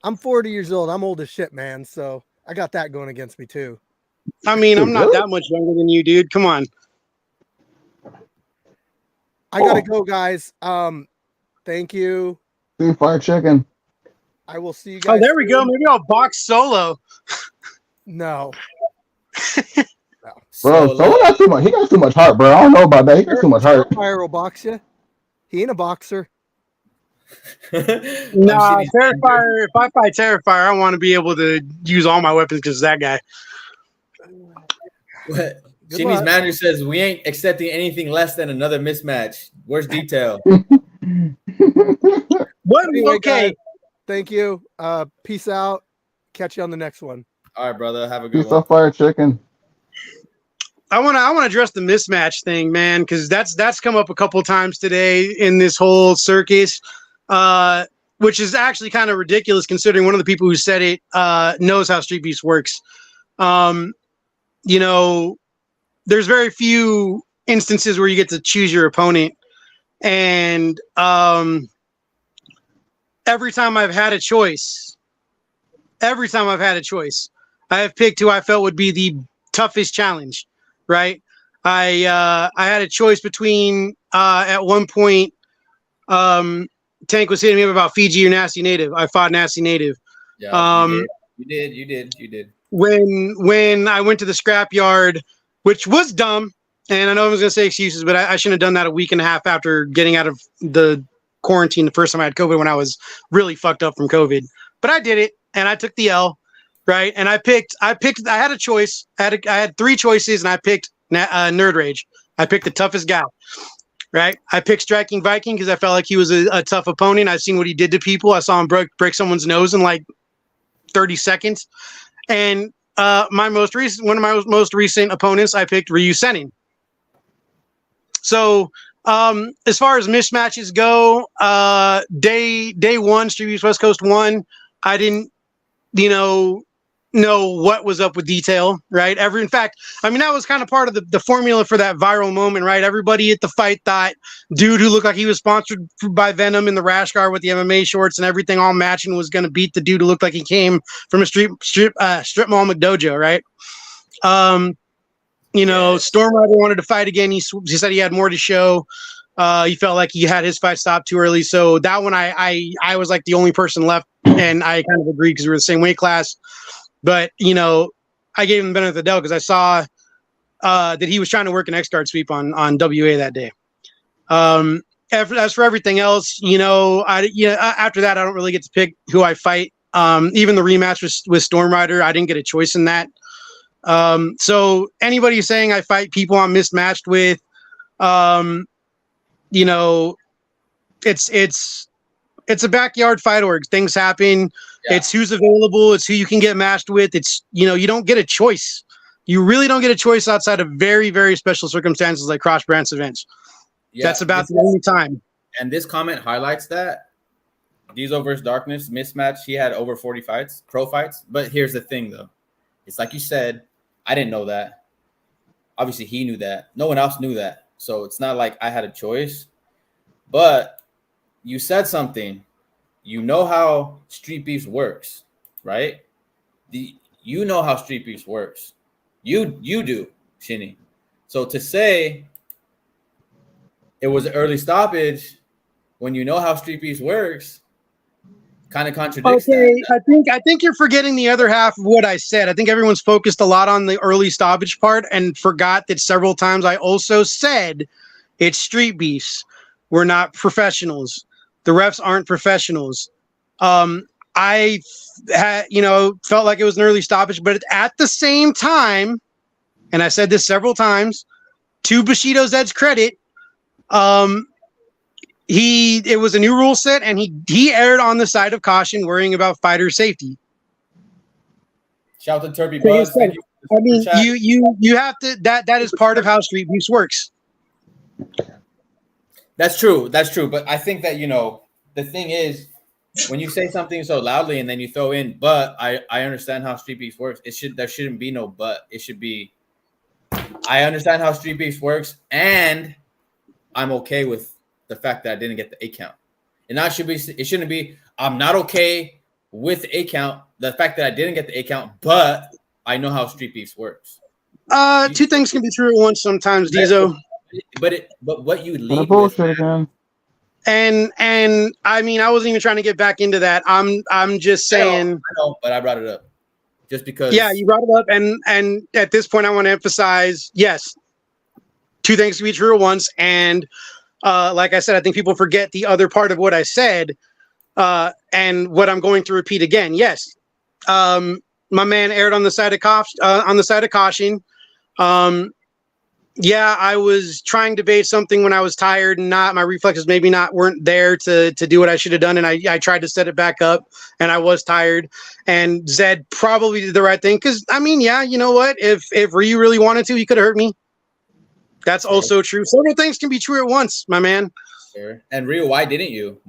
I'm 40 years old. I'm old as shit, man. So I got that going against me too. I'm not that much younger than you, dude. Come on. I gotta go, guys. Thank you. See you, Firechicken. I will see you guys. Oh, there we go. Maybe I'll box solo. No. Bro, Solo got too much. He got too much heart, bro. I don't know about that. He got too much heart. Fire will box you. He ain't a boxer. Nah, Terrifier. If I fight Terrifier, I want to be able to use all my weapons because that guy. Jimmy's manager says we ain't accepting anything less than another mismatch. Where's detail? What? Anyway, Okay. guys, thank you. Peace out. Catch you on the next one. All right, brother. Have a good Peace one. out, Firechicken. I want to address the mismatch thing, man, because that's come up a couple of times today in this whole circus. Which is actually kind of ridiculous considering one of the people who said it knows how Streetbeefs works. There's very few instances where you get to choose your opponent. And every time I've had a choice, I have picked who I felt would be the toughest challenge, right? I had a choice between, at one point, Tank was hitting me up about Fiji or Nasty Native. I fought Nasty Native. Yeah, you did. When I went to the scrapyard, which was dumb, and I know I was going to say excuses, but I shouldn't have done that a week and a half after getting out of the quarantine the first time I had COVID when I was really fucked up from COVID. But I did it, and I took the L, right? And I had a choice. I had 3 choices, and I picked Nerd Rage. I picked the toughest guy. Right, I picked Striking Viking because I felt like he was a tough opponent. I've seen what he did to people. I saw him break someone's nose in like 30 seconds. And one of my most recent opponents, I picked Ryu Sennin. So As far as mismatches go, day one, Streetbeefs Westcoast 1, I didn't, know what was up with detail, right? In fact, I mean, that was kind of part of the formula for that viral moment, right? Everybody at the fight thought dude who looked like he was sponsored by Venom in the rash guard with the MMA shorts and everything all matching was going to beat the dude who looked like he came from a strip mall McDojo, right? Storm Rider wanted to fight again. He said he had more to show. He felt like he had his fight stopped too early. So that one, I was like the only person left, and I kind of agreed because we were the same weight class. But, I gave him the benefit of the doubt because I saw that he was trying to work an X-Guard sweep on WA that day. As for everything else, after that, I don't really get to pick who I fight. Even the rematch with Storm Rider, I didn't get a choice in that. So anybody saying I fight people I'm mismatched with, it's a backyard fight org. Things happen. Yeah. It's who's available. It's who you can get matched with. It's, you don't get a choice. You really don't get a choice outside of very, very special circumstances like cross branch events. Yeah, that's about the only time. And this comment highlights that. Diesel versus Darkness mismatch. He had over 40 fights, pro fights. But here's the thing, though. It's like you said, I didn't know that. Obviously, he knew that. No one else knew that. So it's not like I had a choice. But you said something. You know how Street Beefs works, right? You know how Street Beefs works. You do, Shinny. So to say it was an early stoppage when you know how Street Beefs works kind of contradicts that. I think you're forgetting the other half of what I said. I think everyone's focused a lot on the early stoppage part and forgot that several times I also said it's Street Beefs. We're not professionals. The refs aren't professionals. I had, felt like it was an early stoppage, but at the same time, and I said this several times, to Bushido Zed's credit, it was a new rule set, and he erred on the side of caution, worrying about fighter safety. Shout to Turby Buzz. I mean, you have to that is part of how Street Beefs works. That's true. But I think that, the thing is, when you say something so loudly and then you throw in, but I understand how Street Beefs works. There shouldn't be no but. It should be, I understand how Street Beefs works, and I'm okay with the fact that I didn't get the 8 count. And it shouldn't be, I'm not okay with the 8 count, the fact that I didn't get the 8 count, but I know how Street Beefs works. Two things can be true at once sometimes, Diesel. But what you lead with, again. And I mean, I wasn't even trying to get back into that. I'm just saying. I know, but I brought it up just because. Yeah, you brought it up, and at this point, I want to emphasize, yes, two things can be true at once. And like I said, I think people forget the other part of what I said, and what I'm going to repeat again. Yes, my man erred on the side of caution. Yeah, I was trying to bait something when I was tired and my reflexes maybe weren't there to do what I should have done. And I tried to set it back up and I was tired, and Zed probably did the right thing. Cause I mean, yeah, you know what? If Ryu really wanted to, he could have hurt me. That's also true. Several things can be true at once, my man. Sure. And Ryu, why didn't you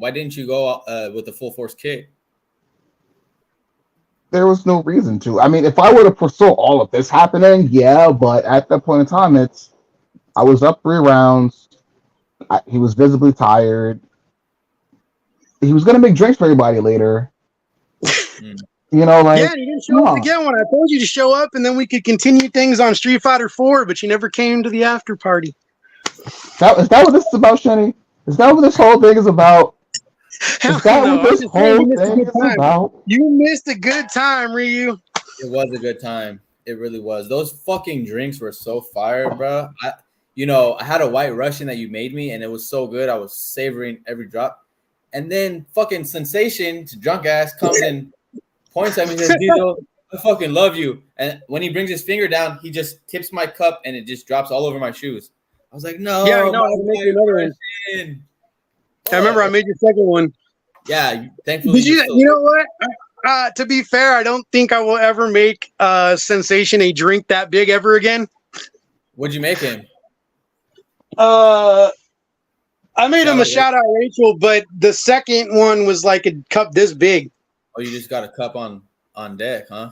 go with the full force kick? There was no reason to. I mean, if I would have foresaw all of this happening, yeah, but at that point in time, I was up 3 rounds. He was visibly tired. He was going to make drinks for everybody later. Yeah, you didn't show up again when I told you to show up, and then we could continue things on Street Fighter 4, but you never came to the after party. Is that what this is about, Shenny? Is that what this whole thing is about? Is that what this whole thing is about? You missed a good time, Ryu. It was a good time. It really was. Those fucking drinks were so fire, bro. I had a White Russian that you made me, and it was so good. I was savoring every drop. And then fucking Sensation, to drunk ass, comes and points at me and says, Diesel, I fucking love you. And when he brings his finger down, he just tips my cup, and it just drops all over my shoes. I was like, no. Yeah, no, I'll make you another one. I remember I made your second one. Yeah, thankfully. You know what? To be fair, I don't think I will ever make Sensation a drink that big ever again. What'd you make him? I made him a shout out Rachel, but the second one was like a cup this big. Oh, you just got a cup on deck, huh?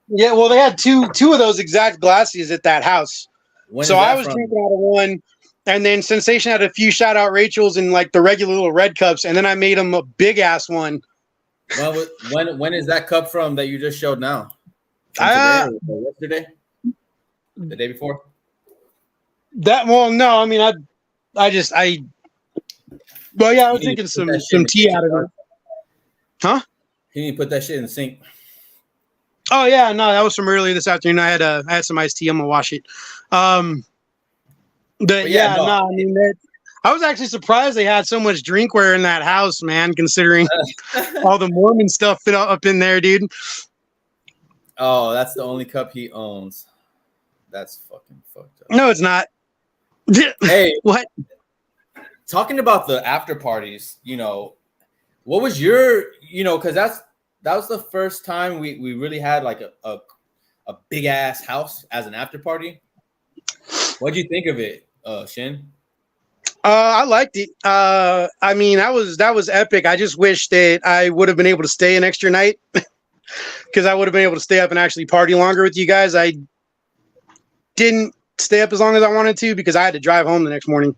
Yeah, well, they had two of those exact glasses at that house. So I was drinking out of one, and then Sensation had a few shout out Rachels in like the regular little red cups, and then I made him a big ass one. When is that cup from that you just showed now? Today or yesterday? The day before? No, I mean well, yeah, I was thinking some tea out of it. Huh? You need to put that shit in the sink. Oh yeah, no, that was from earlier this afternoon. I had some iced tea. I'm gonna wash it. I mean, I was actually surprised they had so much drinkware in that house, man. Considering all the Mormon stuff up in there, dude. Oh, that's the only cup he owns. That's fucking fucked up. No, it's not. Hey, what? Talking about the after parties, what was your, because that was the first time we really had like a big ass house as an after party. What'd you think of it, Shin? I liked it. I mean, that was epic. I just wish that I would have been able to stay an extra night because I would have been able to stay up and actually party longer with you guys. I didn't stay up as long as I wanted to because I had to drive home the next morning.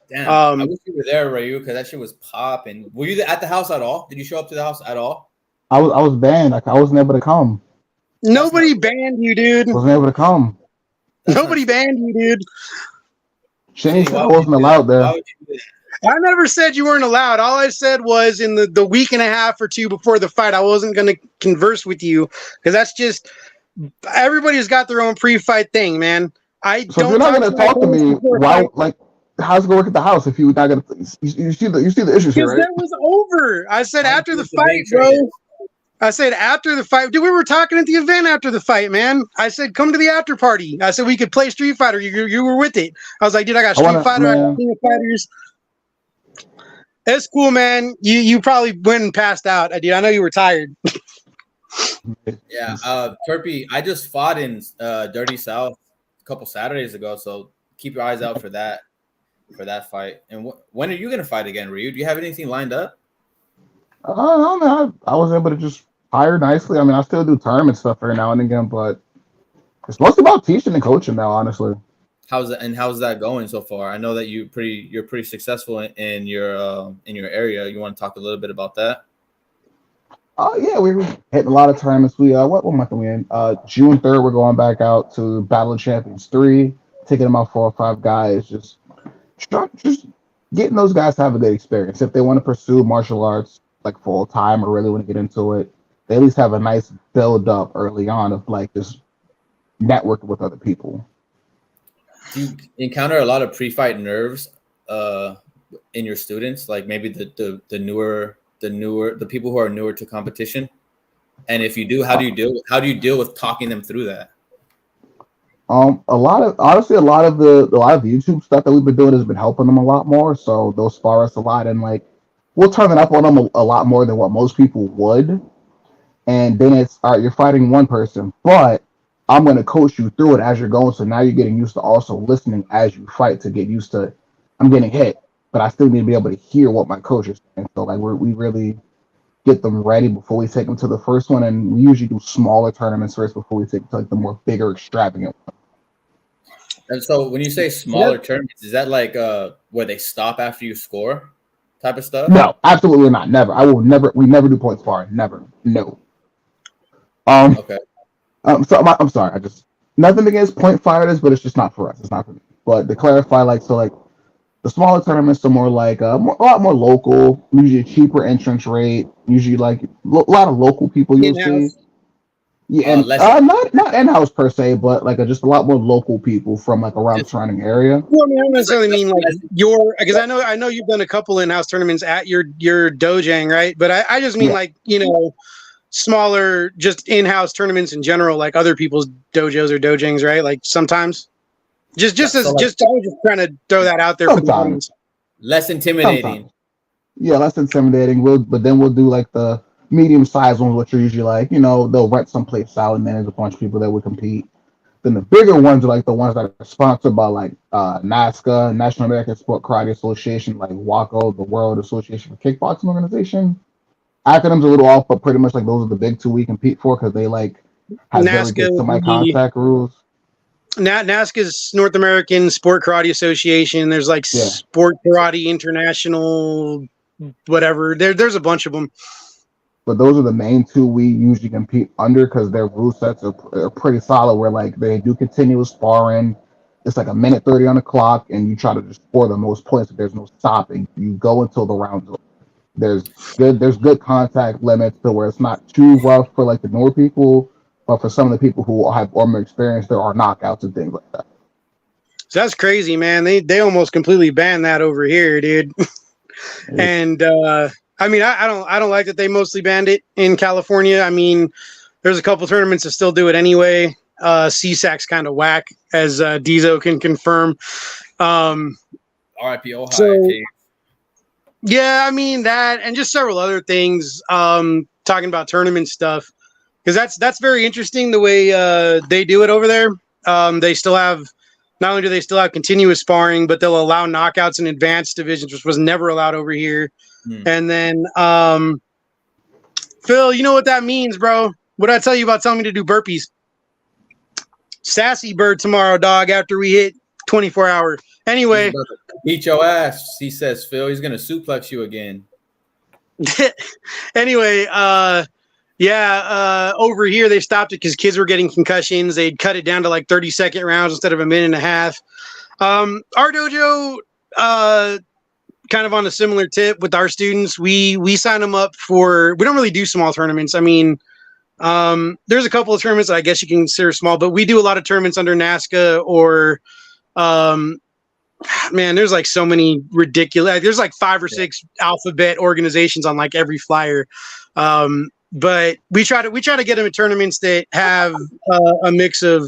Damn, I wish you were there, Ryu, because that shit was popping. Were you at the house at all? Did you show up to the house at all? I was banned. I wasn't able to come. Nobody banned you, dude. I wasn't able to come. Nobody banned you, dude. Shane said I wasn't allowed there. I never said you weren't allowed. All I said was in the week and a half or two before the fight, I wasn't going to converse with you because that's just everybody's got their own pre-fight thing, man. So if you're not going to talk to me, why? Like, how's it going to work at the house if you're not going to? You see the issues here, right? Because that was over. I said after the fight, bro. I said after the fight. Dude, we were talking at the event after the fight, man. I said come to the after party. I said we could play Street Fighter. You were with it. I was like, dude, I got Street Fighter. I got King of Fighters. It's cool, man. You probably went and passed out. Dude, I know you were tired. Yeah, Turpy, I just fought in Dirty South a couple Saturdays ago, so keep your eyes out for that fight. And when are you gonna fight again, Ryu? Do you have anything lined up? I don't know. I was able to just hire nicely. I mean, I still do tournament stuff every now and again, but it's mostly about teaching and coaching now, honestly. How's that going so far? I know that you're pretty successful in your area. You want to talk a little bit about that? Yeah, we're hitting a lot of tournaments. We what month are we in? June 3rd, we're going back out to Battle of Champions 3, taking them out 4 or 5 guys, just getting those guys to have a good experience. If they want to pursue martial arts like full time or really want to get into it, they at least have a nice build up early on of like just networking with other people. Do you encounter a lot of pre-fight nerves in your students? Like maybe the people who are newer to competition? And if you do, how do you deal with talking them through that? A lot of the YouTube stuff that we've been doing has been helping them a lot more. So they'll spar us a lot, and like we'll turn it up on them a lot more than what most people would. And then it's all right, you're fighting one person, but I'm going to coach you through it as you're going. So now you're getting used to also listening as you fight to get used to. I'm getting hit, but I still need to be able to hear what my coach is saying. So like we really get them ready before we take them to the first one, and we usually do smaller tournaments first before we take them to like the more bigger, extravagant one. And so when you say smaller tournaments, is that like where they stop after you score type of stuff? No, absolutely not. Never. We never do point sparring. Never. No. Okay. So I'm sorry. I just nothing against point fighters, but it's just not for us. It's not for me. But to clarify, like the smaller tournaments are more like a lot more local, usually a cheaper entrance rate, usually like a lot of local people you'll see. Yeah, and not in-house per se, but like just a lot more local people from like around the surrounding area. Well, I mean, I don't necessarily mean like because I know you've done a couple in-house tournaments at your dojang, right? But I just mean like smaller, just in-house tournaments in general, like other people's dojos or dojangs, right? Like sometimes, I was just trying to throw that out there for the audience. Less intimidating. Sometimes. Yeah, less intimidating. But then we'll do like the medium-sized ones, which are usually like they'll rent someplace out, and then there's a bunch of people that would compete. Then the bigger ones are like the ones that are sponsored by like NASCA, National American Sport Karate Association, like WACO, the World Association for Kickboxing Organization. Acronyms a little off, but pretty much like those are the big two we compete for because they like have very good semi-contact rules. NASCA's North American Sport Karate Association. There's like Sport Karate International, whatever. There's a bunch of them. But those are the main two we usually compete under because their rule sets are pretty solid. Where like they do continuous sparring. It's like a minute 30 on the clock, and you try to just score the most points. If there's no stopping, you go until the round's over. There's good contact limits to where it's not too rough for like the newer people, but for some of the people who have more experience, there are knockouts and things like that. So that's crazy, man. They almost completely banned that over here, dude. And I mean, I don't like that they mostly banned it in California. I mean, there's a couple tournaments that still do it anyway. CSAC's kind of whack, as Dizo can confirm. RIP Ohio. So, yeah, I mean that, and just several other things. Talking about tournament stuff, because that's very interesting the way they do it over there. They still have, not only do they still have continuous sparring, but they'll allow knockouts in advanced divisions, which was never allowed over here. And then, Phil, you know what that means, bro? What did I tell you about telling me to do burpees? Sassy bird tomorrow, dog, after we hit 24 hour. Anyway. Beat your ass, he says, Phil. He's going to suplex you again. Anyway, over here they stopped it because kids were getting concussions. They'd cut it down to like 30-second rounds instead of a minute and a half. Our dojo, kind of on a similar tip with our students, we sign them up for, we don't really do small tournaments. I mean, there's a couple of tournaments that I guess you can consider small, but we do a lot of tournaments under NASCA or, man, there's like so many ridiculous, there's like 5 or 6 alphabet organizations on like every flyer. But we try to get them in tournaments that have a mix of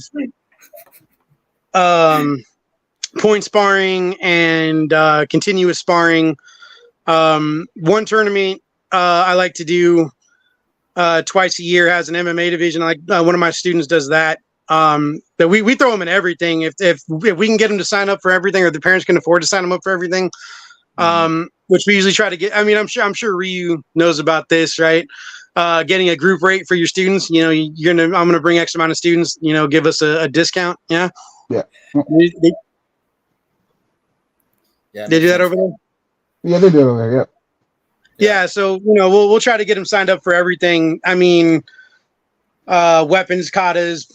point sparring and continuous sparring. One tournament I like to do twice a year has an MMA division. Like one of my students does that. That we throw them in everything. If we can get them to sign up for everything, or the parents can afford to sign them up for everything, which we usually try to get. I mean, I'm sure Ryu knows about this, right? Getting a group rate for your students. You know, I'm gonna bring X amount of students. You know, give us a discount. Yeah. Yeah. They do that over there? Yeah, they do over there, yep. Yeah, so, you know, we'll try to get them signed up for everything. I mean, weapons, katas,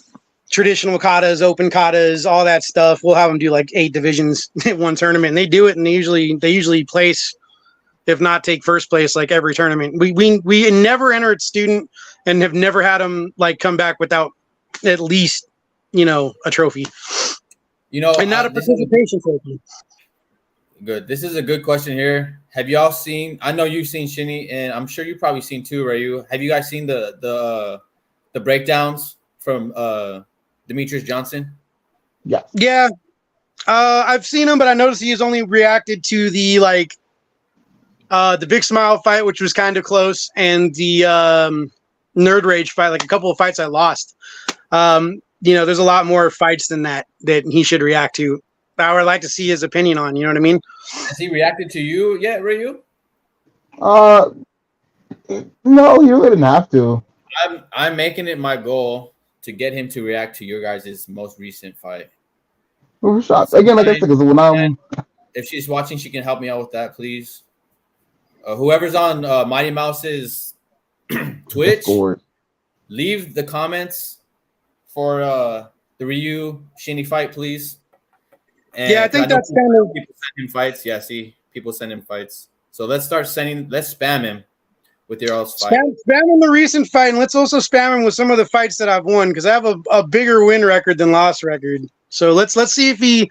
traditional katas, open katas, all that stuff. We'll have them do like 8 divisions in one tournament. And they do it, and they usually place, if not take first place, like every tournament. We never enter a student and have never had them like come back without at least, you know, a trophy. You know, and not a participation trophy. Good. This is a good question here. Have y'all seen? I know you've seen Shinny, and I'm sure you've probably seen too, Ryu. Have you guys seen the breakdowns from Demetrius Johnson? Yeah. Yeah. I've seen him, but I noticed he's only reacted to the Big Smile fight, which was kind of close, and the Nerd Rage fight, like a couple of fights I lost. You know, there's a lot more fights than that he should react to. I would like to see his opinion on, you know what I mean? Has he reacted to you yet, Ryu? No, you really didn't have to. I'm making it my goal to get him to react to your guys' most recent fight. Well, shots. Again, like I said, because when if she's watching, she can help me out with that, please. Whoever's on Mighty Mouse's Twitch, leave the comments for the Ryu Shinny fight, please. And yeah, I think that's kind of people send him fights. Yeah, see, people send him fights. So let's spam him with your all's fight. Spam him the recent fight, and let's also spam him with some of the fights that I've won, because I have a bigger win record than loss record. So let's see if he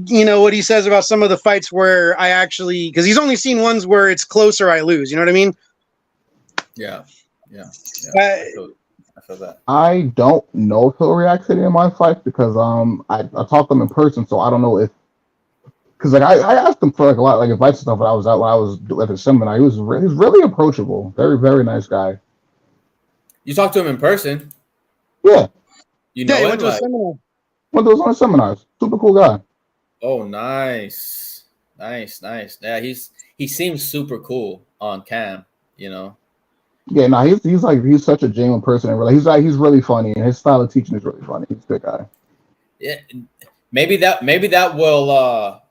you know what he says about some of the fights where I actually, because he's only seen ones where it's close or I lose. You know what I mean? Yeah. I feel that. I don't know if he'll react to any of my fights because I talked to him in person, so I don't know if, because like I asked him for like a lot like advice and stuff when I was at the seminar. He was really approachable, very very nice guy. You talked to him in person? Yeah. You Yeah, know he him? went to a Like, seminar. Went to one of the seminars. Super cool guy. oh, nice. Yeah, he seems super cool on cam, you know. Yeah, no, he's such a genuine person. And he's really funny, and his style of teaching is really funny. He's a good guy. Yeah, maybe that will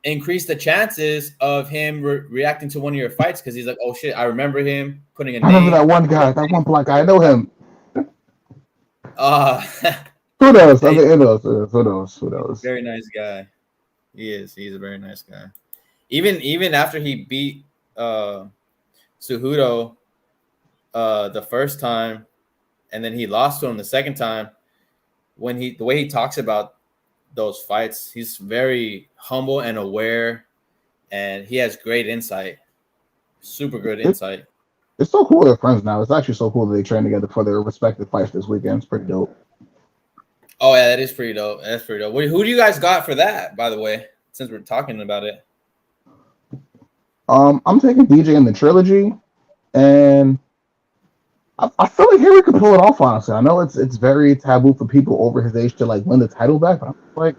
increase the chances of him reacting to one of your fights because he's like, oh shit, I remember him putting a I remember name. that one guy, that one black guy. I know him. Uh Who knows? I mean, who knows? very nice guy. He is. He's a very nice guy. Even after he beat Cejudo the first time, and then he lost to him the second time, the way he talks about those fights, he's very humble and aware, and he has great insight. Super good insight. It's so cool they're friends now. It's actually so cool that they train together for their respective fights this weekend. It's pretty dope. Oh yeah, that is pretty dope. That's pretty dope. Who do you guys got for that, by the way? Since we're talking about it. I'm taking DJ in the trilogy, and I feel like Henry could pull it off. Honestly, I know it's very taboo for people over his age to like win the title back, but I'm like,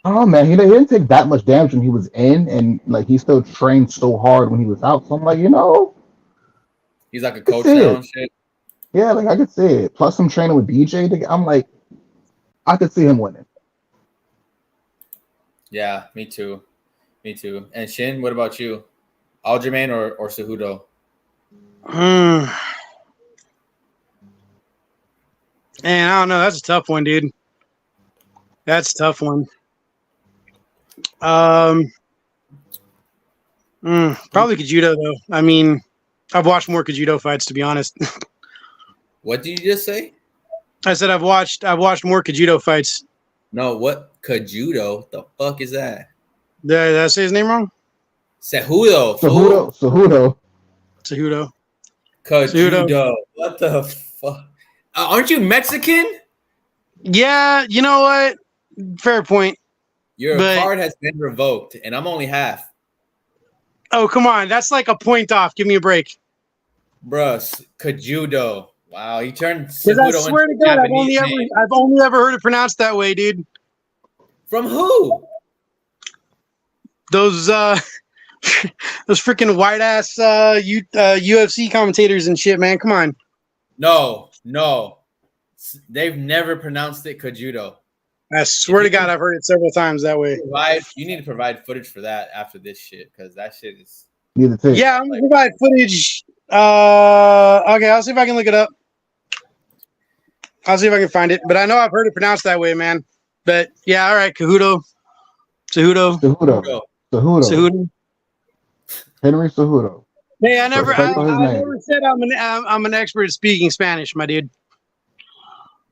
oh man, he didn't take that much damage when he was in, and like he still trained so hard when he was out. So I'm like, he's like a coach now and shit. Yeah, like I could see it. Plus, I'm training with DJ. I'm like, I could see him winning. Yeah, me too. And Shin, what about you? Aljamain or Cejudo? Man, I don't know. That's a tough one, dude. That's a tough one. Probably Kajudo though. I mean, I've watched more Kajudo fights, to be honest. What did you just say? I said I've watched more Kajudo fights. No, what Kajudo? The fuck is that? Did I say his name wrong? Cejudo. Cejudo. Kajudo. What the fuck? Aren't you Mexican? Yeah, you know what? Fair point. Your card has been revoked, and I'm only half. Oh, come on. That's like a point off. Give me a break. Bruh, Kajudo. Wow, he turned Cejudo I swear to God, I've only ever heard it pronounced that way, dude. From who? Those freaking white ass UFC commentators and shit, man. Come on. No. They've never pronounced it Kajudo. I swear to God, I've heard it several times that way. You need to provide footage for that after this shit, because that shit is. Yeah, I'm gonna provide footage. Okay, I'll see if I can look it up. I'll see if I can find it. But I know I've heard it pronounced that way, man. But yeah, all right, Cejudo. Henry Cejudo. Hey, I never said I'm an expert at speaking Spanish, my dude.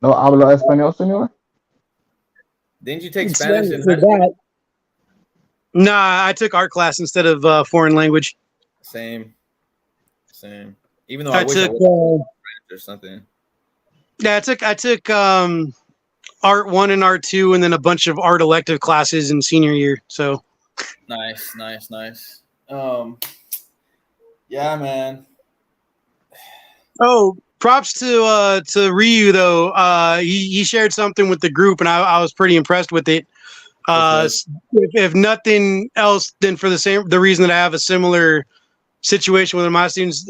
No hablo español, señor? Didn't you take Spanish in high school? Nah, I took art class instead of foreign language. Same. Even though I wish took I would or something. Yeah, I took Art 1 and Art 2 and then a bunch of art elective classes in senior year. So nice. Yeah, man. Oh, props to Ryu though. He shared something with the group and I was pretty impressed with it. If nothing else, then for the reason that I have a similar situation with one of my students,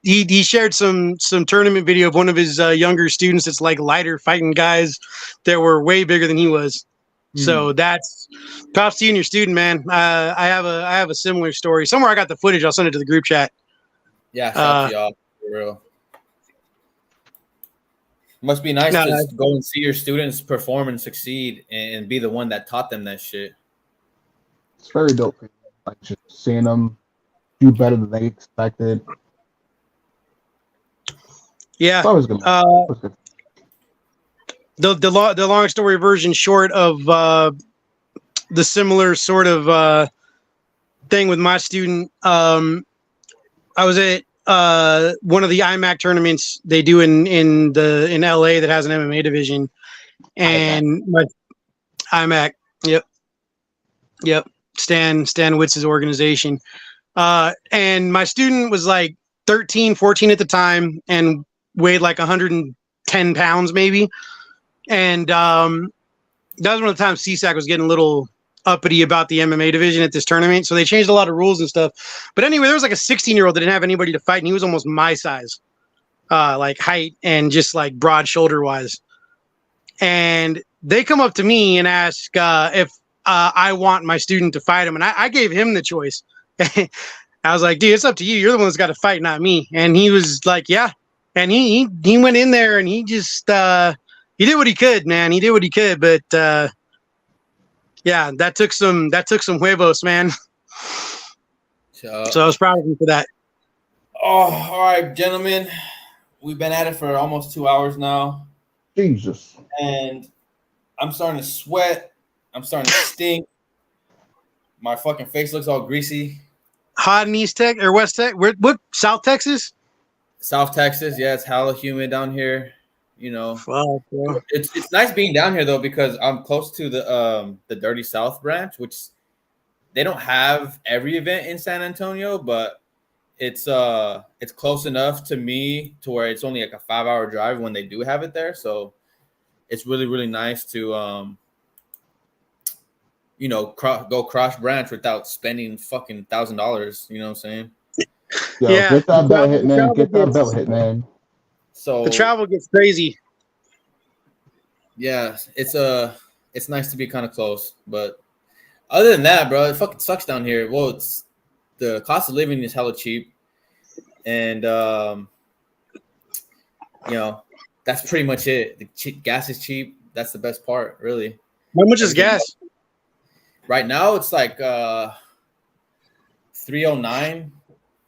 he shared some tournament video of one of his younger students that's like lighter fighting guys that were way bigger than he was. So that's props to you and your student, man. I have a similar story. Somewhere I got the footage. I'll send it to the group chat. Yeah, shout out to y'all for real. Must be nice to go and see your students perform and succeed and be the one that taught them that shit. It's very dope. Like just seeing them do better than they expected. Yeah. The long story version short of the similar sort of thing with my student. I was at one of the IMAC tournaments they do in LA that has an MMA division, and my IMAC. Yep. Stan Witz's organization. And my student was like 13, 14 at the time and weighed like 110 pounds maybe. And that was one of the times CSAC was getting a little uppity about the MMA division at this tournament. So they changed a lot of rules and stuff. But anyway, there was like a 16-year-old that didn't have anybody to fight, and he was almost my size, like height and just like broad shoulder wise. And they come up to me and ask if I want my student to fight him. And I gave him the choice. I was like, dude, it's up to you. You're the one that's got to fight, not me. And he was like, yeah. And he went in there and he just he did what he could, man. He did what he could, but yeah, that took some huevos, man. So I was proud of him for that. Oh, all right, gentlemen. We've been at it for almost 2 hours now. Jesus. And I'm starting to sweat. I'm starting to stink. My fucking face looks all greasy. Hot in East Tech or West Tech? What South Texas? South Texas, yeah, it's hella humid down here. You know, Fuck, bro. It's nice being down here though because I'm close to the Dirty South branch, which they don't have every event in San Antonio, but it's close enough to me to where it's only like a 5-hour drive when they do have it there. So it's really, really nice to you know, go cross branch without spending fucking $1,000. You know what I'm saying? Yo, Yeah. get that belt hit, man. travel Get that gets- belt hit, man. So The travel gets crazy. yeah, it's nice to be kind of close, but other than that, bro, it fucking sucks down here. Well, it's the cost of living is hella cheap, and you know, that's pretty much it. The gas is cheap. That's the best part, really. How much is gas? Right now, it's like 309,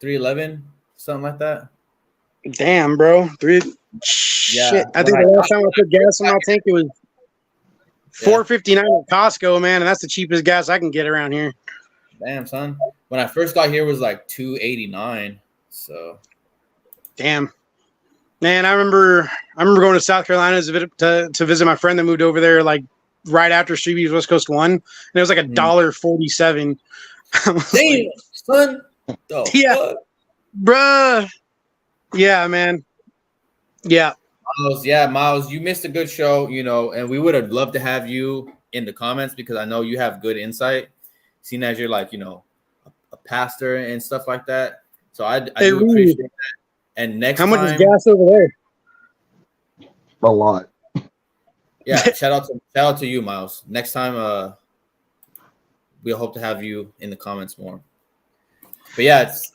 311, something like that. Damn, bro. Shit. I think when the I- last time I put gas in my tank, it was $4.59 at Costco, man, and that's the cheapest gas I can get around here. Damn, son. When I first got here, it was like 289. So Damn. Man, I remember going to South Carolina to visit my friend that moved over there like right after Streetbeefs Westcoast won, and it was like $1.47. damn, son. The Yeah. fuck? Bruh. Yeah, man. Yeah. Miles, you missed a good show, you know, and we would have loved to have you in the comments because I know you have good insight, seeing as you're like, you know, a pastor and stuff like that. So I do appreciate that. And next How time, much is gas over there? A lot. yeah, shout out to you, Miles. Next time, we'll hope to have you in the comments more. But yeah, it's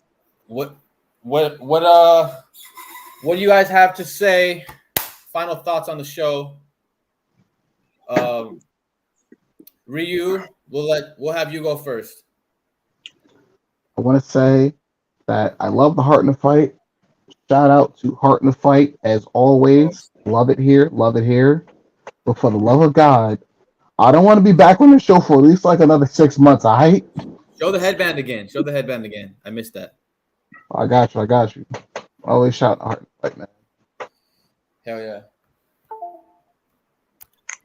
what do you guys have to say? Final thoughts on the show. Ryu, we'll have you go first. I want to say that I love the Heart in the Fight. Shout out to Heart in the Fight as always. Love it here. Love it here. But for the love of God, I don't want to be back on the show for at least like another 6 months. All right. Show the headband again. I missed that. I got you. Always shout Heart in the Fight, man. Hell yeah.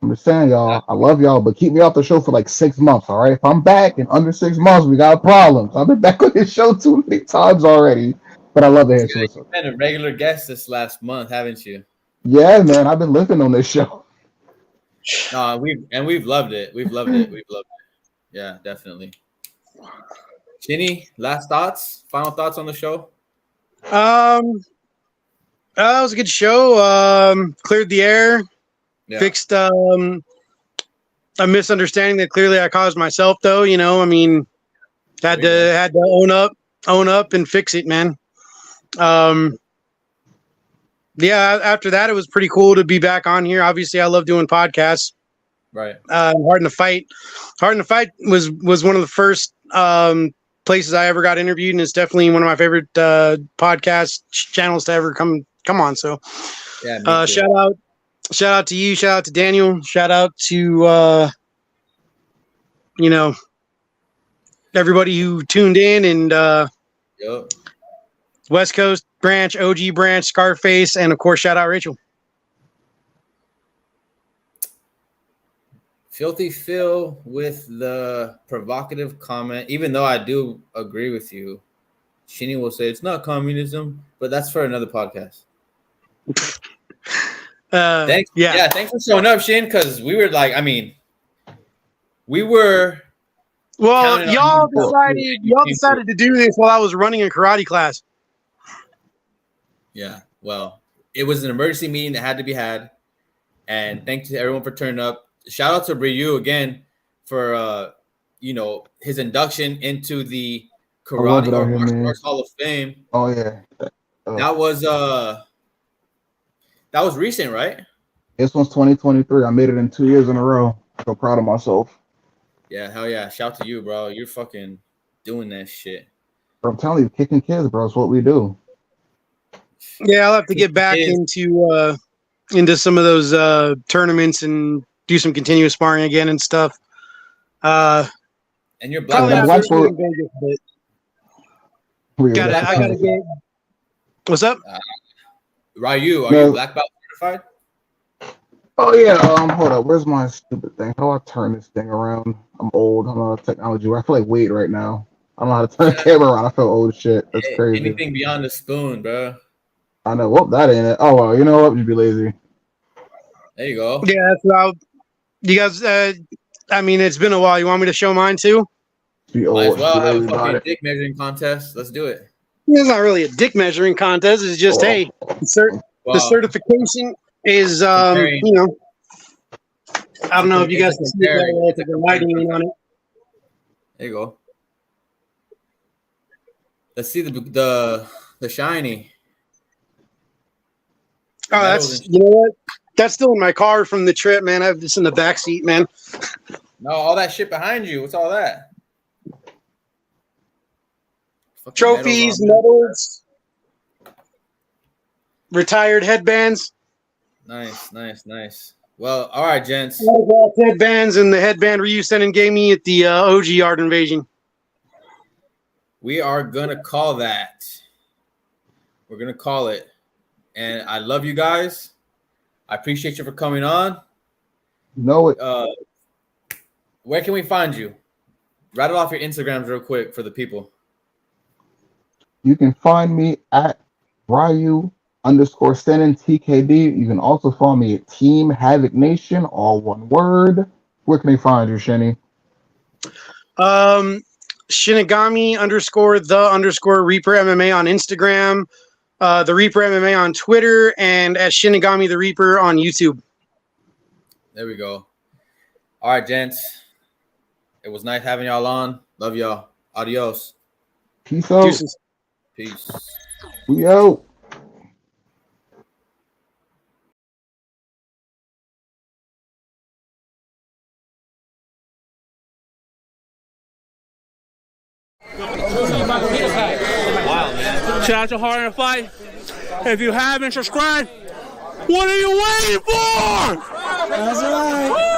I'm just saying, y'all, I love y'all, but keep me off the show for like 6 months, all right? If I'm back in under 6 months, we got problems. I've been back on this show too many times already, but I love it here. You've been a regular guest this last month, haven't you? Yeah, man, I've been living on this show. No, we've loved it. We've loved it. Yeah, definitely. Shinny, final thoughts on the show? That was a good show. Cleared the air. Yeah. Fixed a misunderstanding that clearly I caused myself, though. You know, I mean, had to own up and fix it, man. Yeah, after that, it was pretty cool to be back on here. Obviously, I love doing podcasts. Right. Hard in the Fight was one of the first places I ever got interviewed, and it's definitely one of my favorite podcast channels to ever come on. So, Yeah. Shout out to you. Shout out to Daniel. Shout out to you know, everybody who tuned in, and Yep. West Coast branch, OG branch, Scarface, and of course, shout out Rachel. Filthy Phil with the provocative comment. Even though I do agree with you, Shinny will say it's not communism, but that's for another podcast. Thanks. Yeah, thanks for showing up, Shin, because we were like, I mean, we were. Well, y'all decided to do this while I was running a karate class. Yeah, well, it was an emergency meeting that had to be had, and thanks to everyone for turning up. Shout out to Ryu again for his induction into the Karate or Martial Arts Hall of Fame. Oh yeah, that was recent, right? This one's 2023. I made it in 2 years in a row. So proud of myself. Yeah, hell yeah! Shout to you, bro. You're fucking doing that shit. Bro, I'm telling you, kicking kids, bro, is what we do. Yeah, I'll have to get back into some of those tournaments and do some continuous sparring again and stuff. And you're black belt. I gotta get. What's up? Ryu, are you black belt certified? Oh yeah. Hold up. Where's my stupid thing? How do I turn this thing around? I'm old. I'm not technology. I feel like Wade right now. I don't know how to turn the camera around. I feel old as shit. That's crazy. Anything beyond the spoon, bro. I know. Well, that ain't it. Oh well. You know what? You'd be lazy. There you go. Yeah, that's what you guys. I mean, it's been a while. You want me to show mine too? Be old. Might as well have a fucking dick measuring contest. Let's do it. It's not really a dick measuring contest. It's just the certification is I don't know if you guys can see that with the lighting on it. There you go. Let's see the shiny. Oh, that's you know what? That's still in my car from the trip, man. I have this in the back seat, man. No, all that shit behind you. What's all that? Fucking trophies, medals, retired headbands. Nice. Well, all right, gents. Headbands and the headband Ryu Sennin gave me at the OG Art Invasion. We are gonna call that. We're gonna call it. And I love you guys. I appreciate you for coming on. Where can we find you? Rattle off your Instagrams real quick for the people. You can find me at Ryu _Sennin TKD. You can also follow me at Team Havoc Nation, all one word. Where can they find you, Shinny? Shinigami _the Reaper MMA on Instagram, the Reaper MMA on Twitter, and at Shinigami the Reaper on YouTube. There we go. All right, gents. It was nice having y'all on. Love y'all. Adios. Peace out. Deuces. Peace. We out. Shout out to Hard and Fight. If you haven't subscribed, what are you waiting for? That's right.